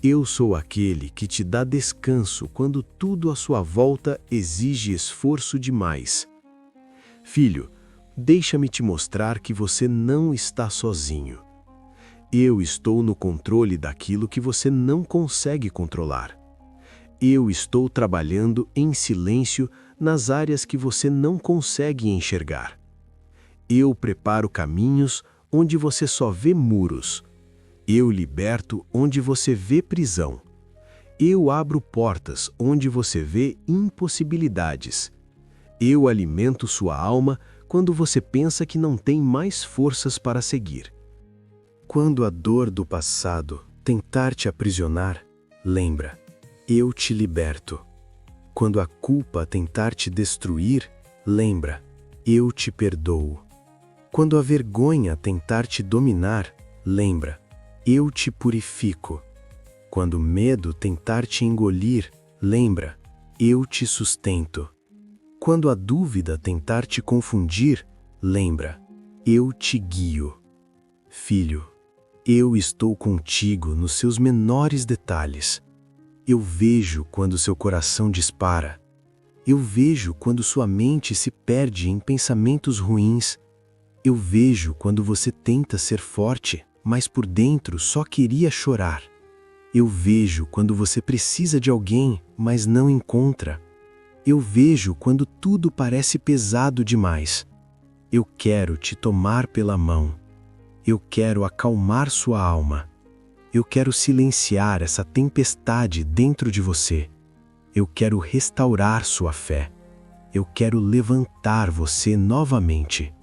Eu sou aquele que te dá descanso quando tudo à sua volta exige esforço demais. Filho, deixa-me te mostrar que você não está sozinho. Eu estou no controle daquilo que você não consegue controlar. Eu estou trabalhando em silêncio nas áreas que você não consegue enxergar. Eu preparo caminhos onde você só vê muros. Eu liberto onde você vê prisão. Eu abro portas onde você vê impossibilidades. Eu alimento sua alma quando você pensa que não tem mais forças para seguir. Quando a dor do passado tentar te aprisionar, lembra, eu te liberto. Quando a culpa tentar te destruir, lembra, eu te perdoo. Quando a vergonha tentar te dominar, lembra, eu te purifico. Quando o medo tentar te engolir, lembra, eu te sustento. Quando a dúvida tentar te confundir, lembra, eu te guio. Filho, eu estou contigo nos seus menores detalhes. Eu vejo quando seu coração dispara. Eu vejo quando sua mente se perde em pensamentos ruins. Eu vejo quando você tenta ser forte, mas por dentro só queria chorar. Eu vejo quando você precisa de alguém, mas não encontra. Eu vejo quando tudo parece pesado demais. Eu quero te tomar pela mão. Eu quero acalmar sua alma. Eu quero silenciar essa tempestade dentro de você. Eu quero restaurar sua fé. Eu quero levantar você novamente.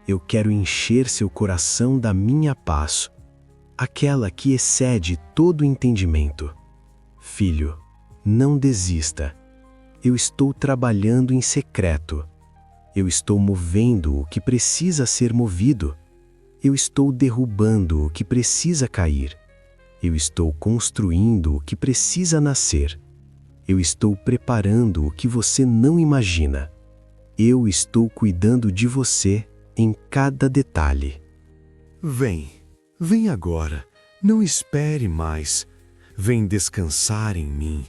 Eu quero encher seu coração da minha paz, aquela que excede todo entendimento. Filho, não desista. Eu estou trabalhando em secreto. Eu estou movendo o que precisa ser movido. Eu estou derrubando o que precisa cair. Eu estou construindo o que precisa nascer. Eu estou preparando o que você não imagina. Eu estou cuidando de você em cada detalhe. Vem agora, não espere mais. Vem descansar em mim.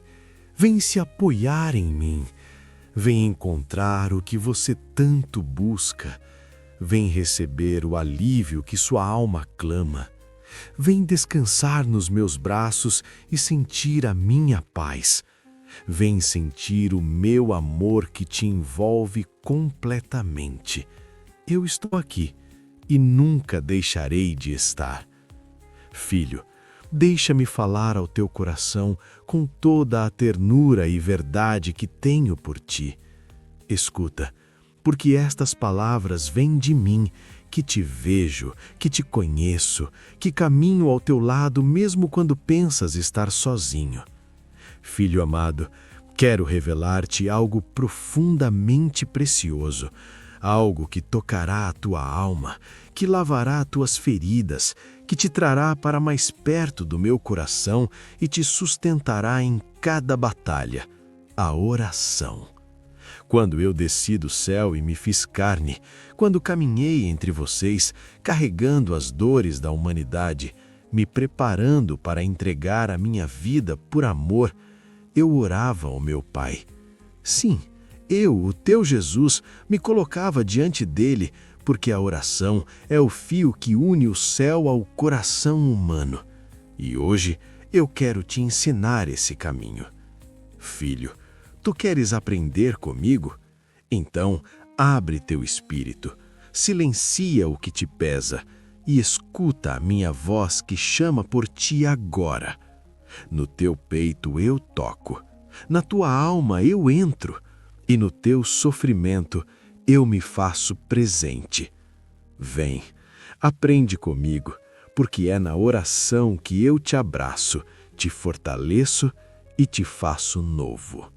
Vem se apoiar em mim. Vem encontrar o que você tanto busca. Vem receber o alívio que sua alma clama. Vem descansar nos meus braços e sentir a minha paz. Vem sentir o meu amor que te envolve completamente. Eu estou aqui e nunca deixarei de estar. Filho, deixa-me falar ao teu coração com toda a ternura e verdade que tenho por ti. Escuta, porque estas palavras vêm de mim, que te vejo, que te conheço, que caminho ao teu lado mesmo quando pensas estar sozinho. Filho amado, quero revelar-te algo profundamente precioso, algo que tocará a tua alma, que lavará tuas feridas, que te trará para mais perto do meu coração e te sustentará em cada batalha: a oração. Quando eu desci do céu e me fiz carne, quando caminhei entre vocês, carregando as dores da humanidade, me preparando para entregar a minha vida por amor, eu orava ao meu Pai. Sim, eu, o teu Jesus, me colocava diante dele, porque a oração é o fio que une o céu ao coração humano. E hoje eu quero te ensinar esse caminho. Filho, tu queres aprender comigo? Então, abre teu espírito, silencia o que te pesa e escuta a minha voz que chama por ti agora. No teu peito eu toco, na tua alma eu entro, e no teu sofrimento eu me faço presente. Vem, aprende comigo, porque é na oração que eu te abraço, te fortaleço e te faço novo.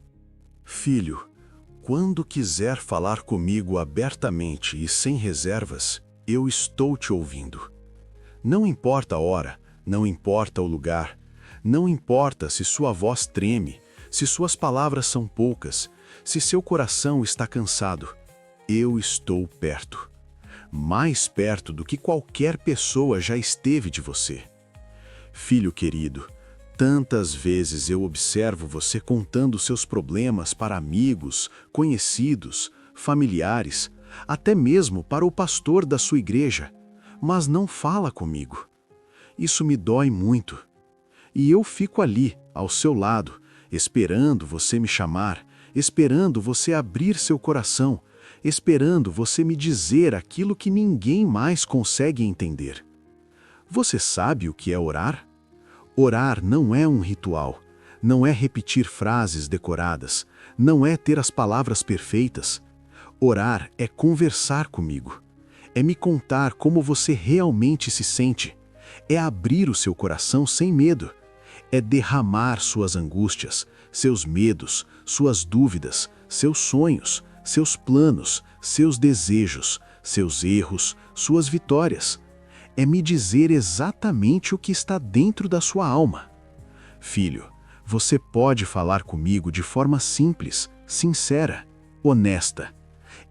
Filho, quando quiser falar comigo abertamente e sem reservas, eu estou te ouvindo. Não importa a hora, não importa o lugar, não importa se sua voz treme, se suas palavras são poucas, se seu coração está cansado, eu estou perto. Mais perto do que qualquer pessoa já esteve de você. Filho querido, tantas vezes eu observo você contando seus problemas para amigos, conhecidos, familiares, até mesmo para o pastor da sua igreja, mas não fala comigo. Isso me dói muito. E eu fico ali, ao seu lado, esperando você me chamar, esperando você abrir seu coração, esperando você me dizer aquilo que ninguém mais consegue entender. Você sabe o que é orar? Orar não é um ritual, não é repetir frases decoradas, não é ter as palavras perfeitas. Orar é conversar comigo, é me contar como você realmente se sente, é abrir o seu coração sem medo, é derramar suas angústias, seus medos, suas dúvidas, seus sonhos, seus planos, seus desejos, seus erros, suas vitórias. É me dizer exatamente o que está dentro da sua alma. Filho, você pode falar comigo de forma simples, sincera, honesta.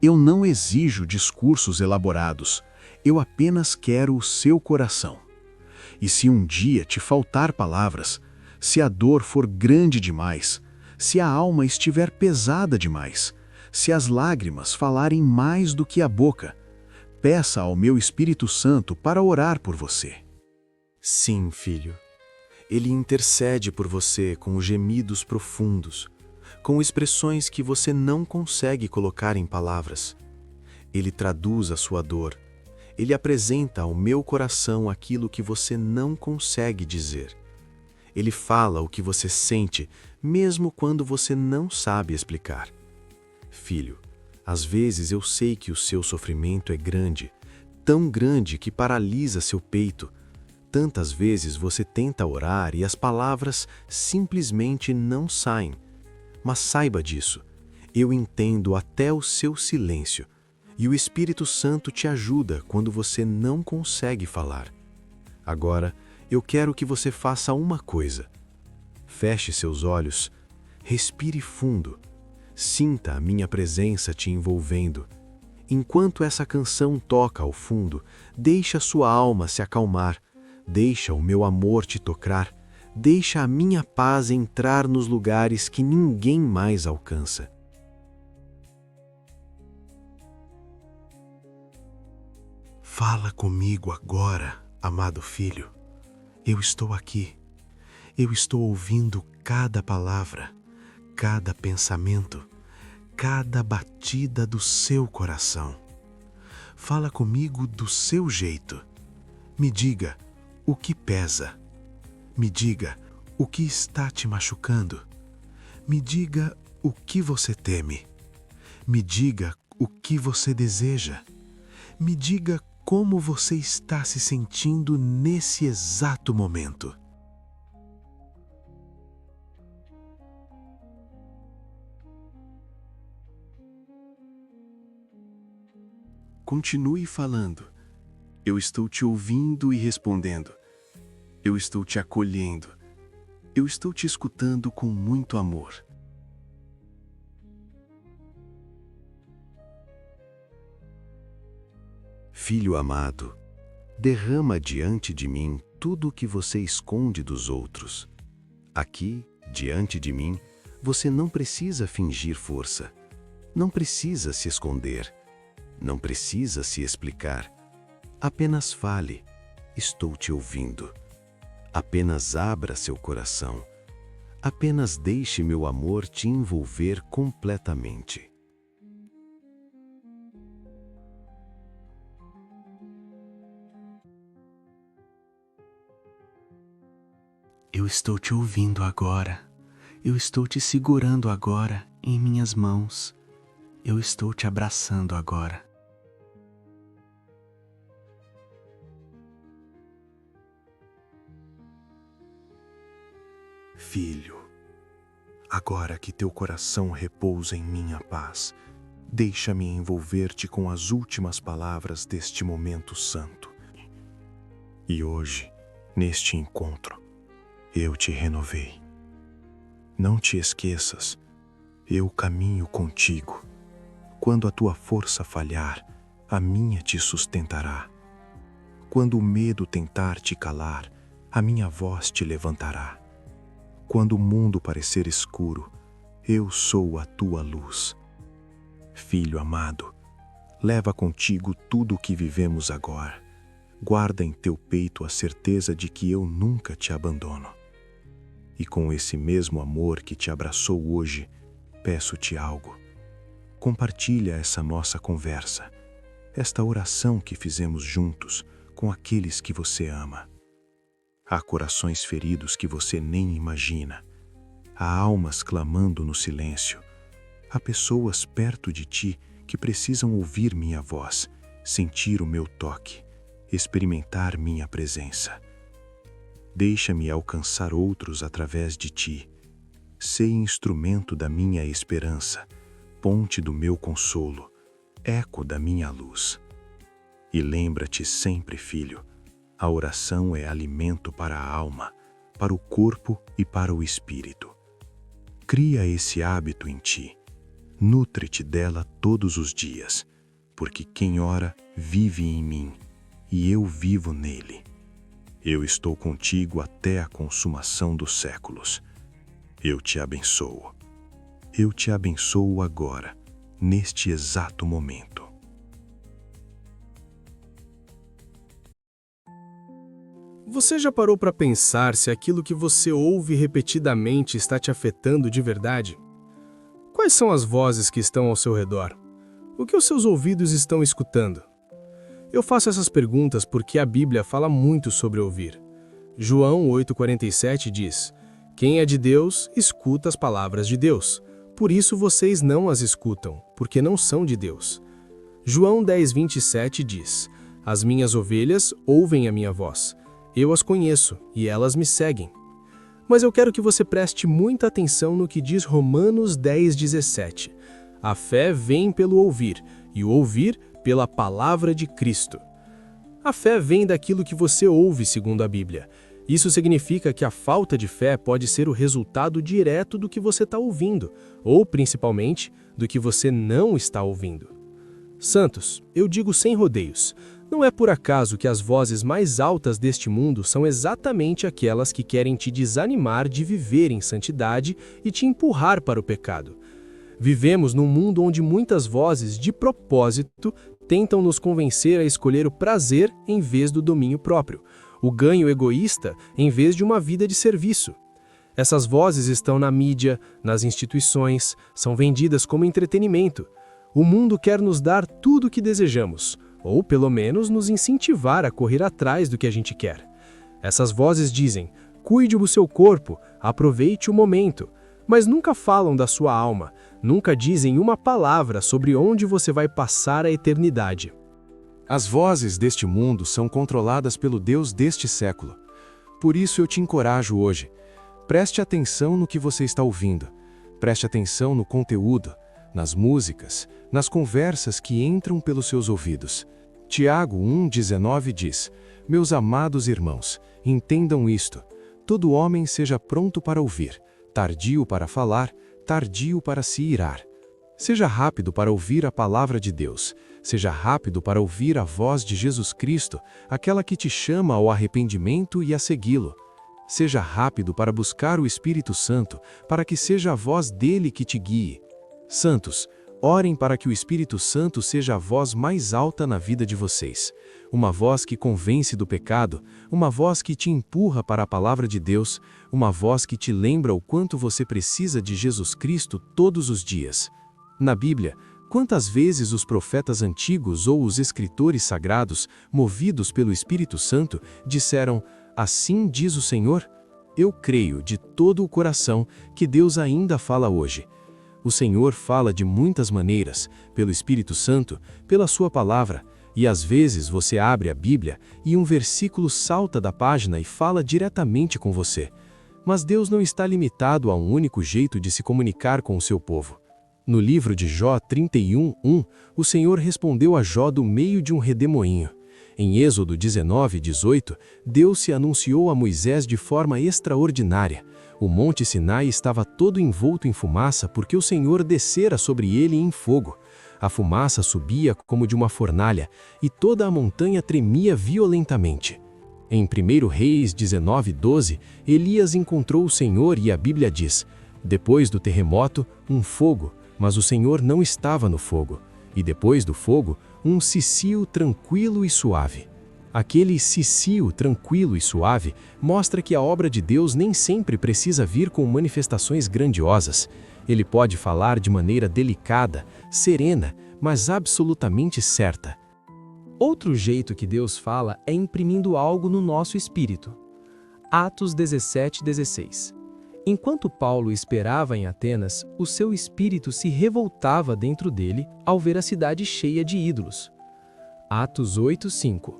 Eu não exijo discursos elaborados, eu apenas quero o seu coração. E se um dia te faltar palavras, se a dor for grande demais, se a alma estiver pesada demais, se as lágrimas falarem mais do que a boca, peça ao meu Espírito Santo para orar por você. Sim, filho. Ele intercede por você com gemidos profundos, com expressões que você não consegue colocar em palavras. Ele traduz a sua dor. Ele apresenta ao meu coração aquilo que você não consegue dizer. Ele fala o que você sente, mesmo quando você não sabe explicar. Filho, às vezes eu sei que o seu sofrimento é grande, tão grande que paralisa seu peito. Tantas vezes você tenta orar e as palavras simplesmente não saem. Mas saiba disso, eu entendo até o seu silêncio, e o Espírito Santo te ajuda quando você não consegue falar. Agora, eu quero que você faça uma coisa. Feche seus olhos, respire fundo, sinta a minha presença te envolvendo. Enquanto essa canção toca ao fundo, deixa sua alma se acalmar, deixa o meu amor te tocar, deixa a minha paz entrar nos lugares que ninguém mais alcança. Fala comigo agora, amado filho. Eu estou aqui. Eu estou ouvindo cada palavra, cada pensamento, cada batida do seu coração. Fala comigo do seu jeito. Me diga o que pesa. Me diga o que está te machucando. Me diga o que você teme. Me diga o que você deseja. Me diga como você está se sentindo nesse exato momento. Continue falando. Eu estou te ouvindo e respondendo. Eu estou te acolhendo. Eu estou te escutando com muito amor. Filho amado, derrama diante de mim tudo o que você esconde dos outros. Aqui, diante de mim, você não precisa fingir força. Não precisa se esconder. Não precisa se explicar. Apenas fale. Estou te ouvindo. Apenas abra seu coração. Apenas deixe meu amor te envolver completamente. Eu estou te ouvindo agora. Eu estou te segurando agora em minhas mãos. Eu estou te abraçando agora. Filho, agora que teu coração repousa em minha paz, deixa-me envolver-te com as últimas palavras deste momento santo. E hoje, neste encontro, eu te renovei. Não te esqueças, eu caminho contigo. Quando a tua força falhar, a minha te sustentará. Quando o medo tentar te calar, a minha voz te levantará. Quando o mundo parecer escuro, eu sou a tua luz. Filho amado, leva contigo tudo o que vivemos agora. Guarda em teu peito a certeza de que eu nunca te abandono. E com esse mesmo amor que te abraçou hoje, peço-te algo. Compartilha essa nossa conversa, esta oração que fizemos juntos com aqueles que você ama. Há corações feridos que você nem imagina. Há almas clamando no silêncio. Há pessoas perto de ti que precisam ouvir minha voz, sentir o meu toque, experimentar minha presença. Deixa-me alcançar outros através de ti. Sei instrumento da minha esperança, ponte do meu consolo, eco da minha luz. E lembra-te sempre, filho, a oração é alimento para a alma, para o corpo e para o espírito. Cria esse hábito em ti. Nutre-te dela todos os dias, porque quem ora vive em mim, e eu vivo nele. Eu estou contigo até a consumação dos séculos. Eu te abençoo. Eu te abençoo agora, neste exato momento. Você já parou para pensar se aquilo que você ouve repetidamente está te afetando de verdade? Quais são as vozes que estão ao seu redor? O que os seus ouvidos estão escutando? Eu faço essas perguntas porque a Bíblia fala muito sobre ouvir. João 8,47 diz: "Quem é de Deus, escuta as palavras de Deus. Por isso vocês não as escutam, porque não são de Deus." João 10,27 diz: "As minhas ovelhas ouvem a minha voz. Eu as conheço e elas me seguem." Mas eu quero que você preste muita atenção no que diz Romanos 10,17. A fé vem pelo ouvir, e o ouvir pela palavra de Cristo. A fé vem daquilo que você ouve, segundo a Bíblia. Isso significa que a falta de fé pode ser o resultado direto do que você está ouvindo, ou, principalmente, do que você não está ouvindo. Santos, eu digo sem rodeios, não é por acaso que as vozes mais altas deste mundo são exatamente aquelas que querem te desanimar de viver em santidade e te empurrar para o pecado. Vivemos num mundo onde muitas vozes, de propósito, tentam nos convencer a escolher o prazer em vez do domínio próprio, o ganho egoísta em vez de uma vida de serviço. Essas vozes estão na mídia, nas instituições, são vendidas como entretenimento. O mundo quer nos dar tudo o que desejamos, ou pelo menos nos incentivar a correr atrás do que a gente quer. Essas vozes dizem: cuide do seu corpo, aproveite o momento, mas nunca falam da sua alma, nunca dizem uma palavra sobre onde você vai passar a eternidade. As vozes deste mundo são controladas pelo Deus deste século. Por isso eu te encorajo hoje. Preste atenção no que você está ouvindo. Preste atenção no conteúdo, nas músicas, nas conversas que entram pelos seus ouvidos. Tiago 1,19 diz: "Meus amados irmãos, entendam isto. Todo homem seja pronto para ouvir, tardio para falar, tardio para se irar. Seja rápido para ouvir a palavra de Deus. Seja rápido para ouvir a voz de Jesus Cristo, aquela que te chama ao arrependimento e a segui-lo. Seja rápido para buscar o Espírito Santo, para que seja a voz dele que te guie. Santos, orem para que o Espírito Santo seja a voz mais alta na vida de vocês. Uma voz que convence do pecado, uma voz que te empurra para a palavra de Deus, uma voz que te lembra o quanto você precisa de Jesus Cristo todos os dias." Na Bíblia, quantas vezes os profetas antigos ou os escritores sagrados, movidos pelo Espírito Santo, disseram: "Assim diz o Senhor"? Eu creio de todo o coração que Deus ainda fala hoje. O Senhor fala de muitas maneiras, pelo Espírito Santo, pela sua palavra, e às vezes você abre a Bíblia e um versículo salta da página e fala diretamente com você. Mas Deus não está limitado a um único jeito de se comunicar com o seu povo. No livro de Jó 31:1, o Senhor respondeu a Jó do meio de um redemoinho. Em Êxodo 19:18, Deus se anunciou a Moisés de forma extraordinária. O monte Sinai estava todo envolto em fumaça porque o Senhor descera sobre ele em fogo. A fumaça subia como de uma fornalha e toda a montanha tremia violentamente. Em 1 Reis 19:12, Elias encontrou o Senhor e a Bíblia diz: "Depois do terremoto, um fogo, mas o Senhor não estava no fogo. E depois do fogo, um cicio tranquilo e suave." Aquele cicio tranquilo e suave mostra que a obra de Deus nem sempre precisa vir com manifestações grandiosas. Ele pode falar de maneira delicada, serena, mas absolutamente certa. Outro jeito que Deus fala é imprimindo algo no nosso espírito. Atos 17:16. Enquanto Paulo esperava em Atenas, o seu espírito se revoltava dentro dele ao ver a cidade cheia de ídolos. Atos 8:5.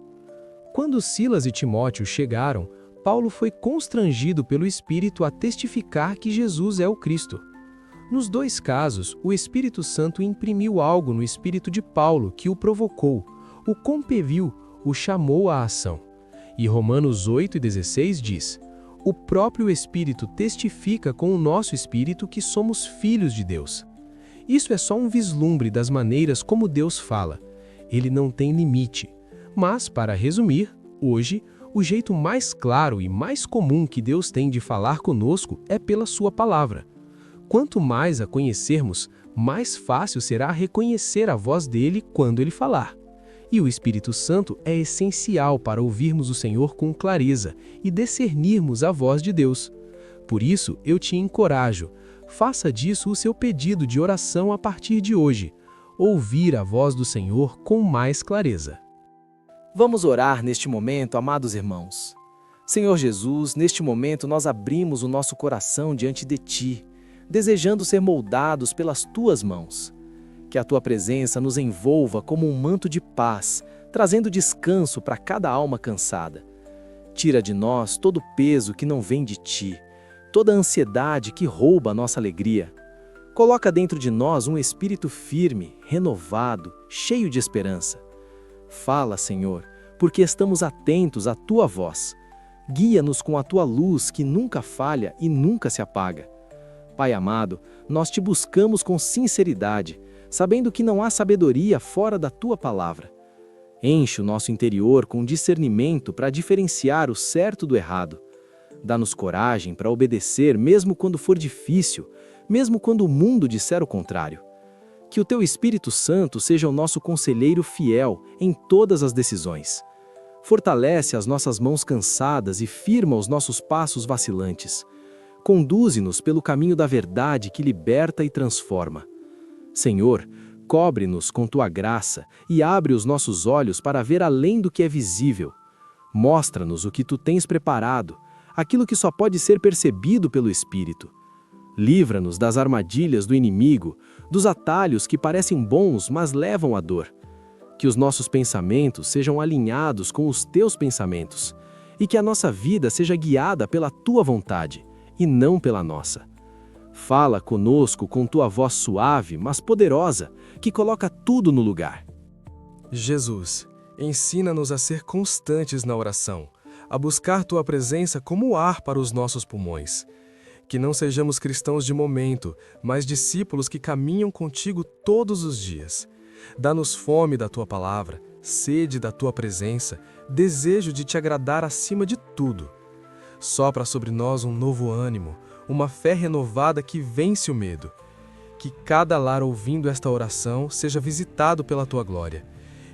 Quando Silas e Timóteo chegaram, Paulo foi constrangido pelo Espírito a testificar que Jesus é o Cristo. Nos dois casos, o Espírito Santo imprimiu algo no espírito de Paulo que o provocou, o compeliu, o chamou à ação. E Romanos 8:16 diz: o próprio Espírito testifica com o nosso espírito que somos filhos de Deus. Isso é só um vislumbre das maneiras como Deus fala. Ele não tem limite. Mas, para resumir, hoje, o jeito mais claro e mais comum que Deus tem de falar conosco é pela sua palavra. Quanto mais a conhecermos, mais fácil será reconhecer a voz dele quando ele falar. E o Espírito Santo é essencial para ouvirmos o Senhor com clareza e discernirmos a voz de Deus. Por isso, eu te encorajo, faça disso o seu pedido de oração a partir de hoje, ouvir a voz do Senhor com mais clareza. Vamos orar neste momento, amados irmãos. Senhor Jesus, neste momento nós abrimos o nosso coração diante de Ti, desejando ser moldados pelas Tuas mãos. Que a Tua presença nos envolva como um manto de paz, trazendo descanso para cada alma cansada. Tira de nós todo o peso que não vem de Ti, toda a ansiedade que rouba a nossa alegria. Coloca dentro de nós um espírito firme, renovado, cheio de esperança. Fala, Senhor, porque estamos atentos à Tua voz. Guia-nos com a Tua luz que nunca falha e nunca se apaga. Pai amado, nós Te buscamos com sinceridade, sabendo que não há sabedoria fora da Tua palavra. Enche o nosso interior com discernimento para diferenciar o certo do errado. Dá-nos coragem para obedecer mesmo quando for difícil, mesmo quando o mundo disser o contrário. Que o Teu Espírito Santo seja o nosso conselheiro fiel em todas as decisões. Fortalece as nossas mãos cansadas e firma os nossos passos vacilantes. Conduze-nos pelo caminho da verdade que liberta e transforma. Senhor, cobre-nos com Tua graça e abre os nossos olhos para ver além do que é visível. Mostra-nos o que Tu tens preparado, aquilo que só pode ser percebido pelo Espírito. Livra-nos das armadilhas do inimigo, dos atalhos que parecem bons, mas levam à dor. Que os nossos pensamentos sejam alinhados com os Teus pensamentos e que a nossa vida seja guiada pela Tua vontade e não pela nossa. Fala conosco com Tua voz suave, mas poderosa, que coloca tudo no lugar. Jesus, ensina-nos a ser constantes na oração, a buscar Tua presença como ar para os nossos pulmões. Que não sejamos cristãos de momento, mas discípulos que caminham contigo todos os dias. Dá-nos fome da Tua palavra, sede da Tua presença, desejo de Te agradar acima de tudo. Sopra sobre nós um novo ânimo, uma fé renovada que vence o medo. Que cada lar ouvindo esta oração seja visitado pela Tua glória,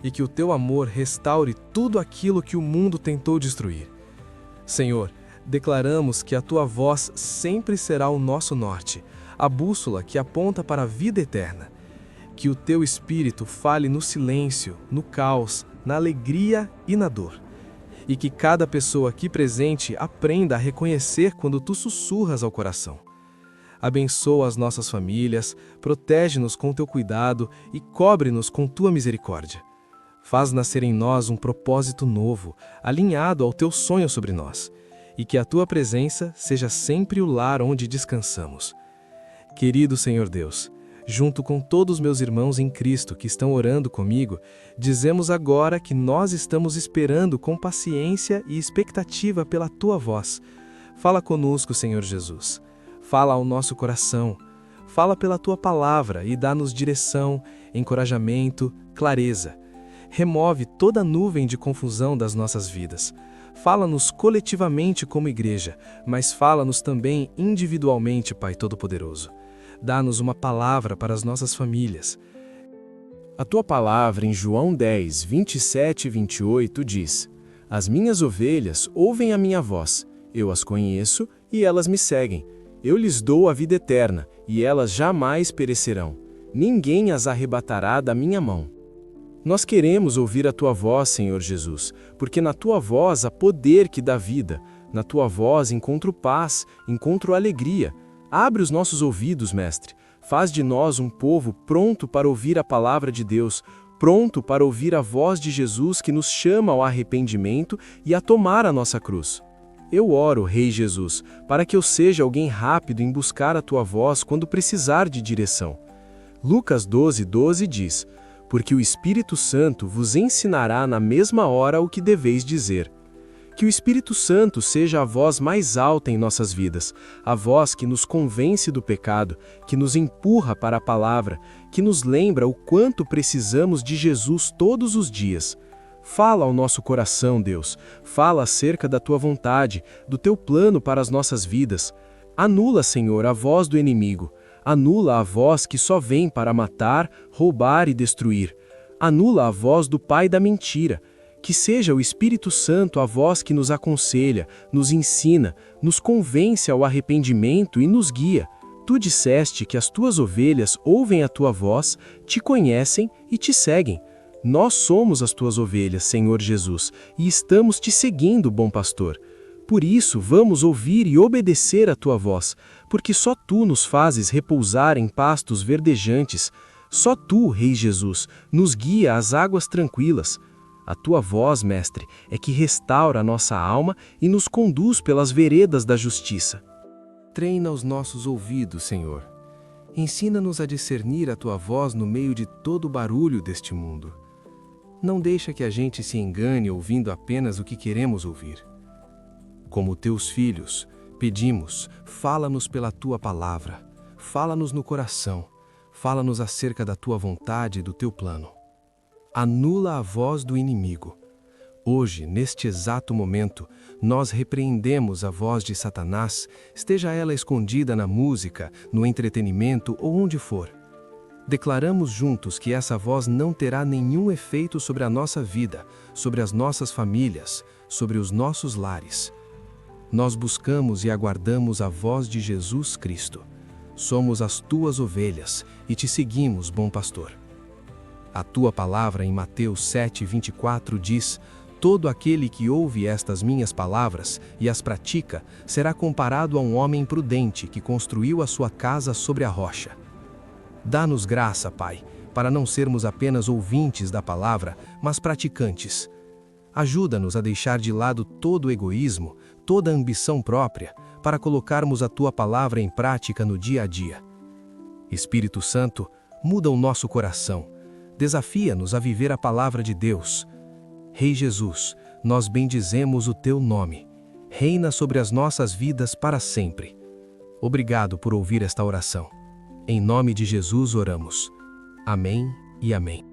e que o Teu amor restaure tudo aquilo que o mundo tentou destruir. Senhor, declaramos que a Tua voz sempre será o nosso norte, a bússola que aponta para a vida eterna. Que o Teu Espírito fale no silêncio, no caos, na alegria e na dor. E que cada pessoa aqui presente aprenda a reconhecer quando Tu sussurras ao coração. Abençoa as nossas famílias, protege-nos com Teu cuidado e cobre-nos com Tua misericórdia. Faz nascer em nós um propósito novo, alinhado ao Teu sonho sobre nós. E que a Tua presença seja sempre o lar onde descansamos. Querido Senhor Deus, junto com todos os meus irmãos em Cristo que estão orando comigo, dizemos agora que nós estamos esperando com paciência e expectativa pela Tua voz. Fala conosco, Senhor Jesus. Fala ao nosso coração. Fala pela Tua palavra e dá-nos direção, encorajamento, clareza. Remove toda nuvem de confusão das nossas vidas. Fala-nos coletivamente como igreja, mas fala-nos também individualmente, Pai Todo-Poderoso. Dá-nos uma palavra para as nossas famílias. A Tua palavra em João 10, 27 e 28 diz: As minhas ovelhas ouvem a minha voz, eu as conheço e elas me seguem. Eu lhes dou a vida eterna, e elas jamais perecerão. Ninguém as arrebatará da minha mão. Nós queremos ouvir a Tua voz, Senhor Jesus, porque na Tua voz há poder que dá vida. Na Tua voz encontro paz, encontro alegria. Abre os nossos ouvidos, Mestre. Faz de nós um povo pronto para ouvir a palavra de Deus, pronto para ouvir a voz de Jesus que nos chama ao arrependimento e a tomar a nossa cruz. Eu oro, Rei Jesus, para que eu seja alguém rápido em buscar a Tua voz quando precisar de direção. Lucas 12:12 diz: porque o Espírito Santo vos ensinará na mesma hora o que deveis dizer. Que o Espírito Santo seja a voz mais alta em nossas vidas, a voz que nos convence do pecado, que nos empurra para a palavra, que nos lembra o quanto precisamos de Jesus todos os dias. Fala ao nosso coração, Deus. Fala acerca da Tua vontade, do Teu plano para as nossas vidas. Anula, Senhor, a voz do inimigo. Anula a voz que só vem para matar, roubar e destruir. Anula a voz do pai da mentira. Que seja o Espírito Santo a voz que nos aconselha, nos ensina, nos convence ao arrependimento e nos guia. Tu disseste que as Tuas ovelhas ouvem a Tua voz, te conhecem e te seguem. Nós somos as Tuas ovelhas, Senhor Jesus, e estamos te seguindo, bom pastor. Por isso, vamos ouvir e obedecer a Tua voz, porque só Tu nos fazes repousar em pastos verdejantes. Só Tu, Rei Jesus, nos guia às águas tranquilas. A Tua voz, Mestre, é que restaura a nossa alma e nos conduz pelas veredas da justiça. Treina os nossos ouvidos, Senhor. Ensina-nos a discernir a Tua voz no meio de todo o barulho deste mundo. Não deixa que a gente se engane ouvindo apenas o que queremos ouvir. Como Teus filhos, pedimos, fala-nos pela Tua palavra, fala-nos no coração, fala-nos acerca da Tua vontade e do Teu plano. Anula a voz do inimigo. Hoje, neste exato momento, nós repreendemos a voz de Satanás, esteja ela escondida na música, no entretenimento ou onde for. Declaramos juntos que essa voz não terá nenhum efeito sobre a nossa vida, sobre as nossas famílias, sobre os nossos lares. Nós buscamos e aguardamos a voz de Jesus Cristo. Somos as Tuas ovelhas e te seguimos, bom pastor. A Tua palavra em Mateus 7:24 diz: todo aquele que ouve estas minhas palavras e as pratica será comparado a um homem prudente que construiu a sua casa sobre a rocha. Dá-nos graça, Pai, para não sermos apenas ouvintes da palavra, mas praticantes. Ajuda-nos a deixar de lado todo o egoísmo, toda a ambição própria, para colocarmos a Tua palavra em prática no dia a dia. Espírito Santo, muda o nosso coração, desafia-nos a viver a palavra de Deus. Rei Jesus, nós bendizemos o Teu nome. Reina sobre as nossas vidas para sempre. Obrigado por ouvir esta oração. Em nome de Jesus oramos. Amém e amém.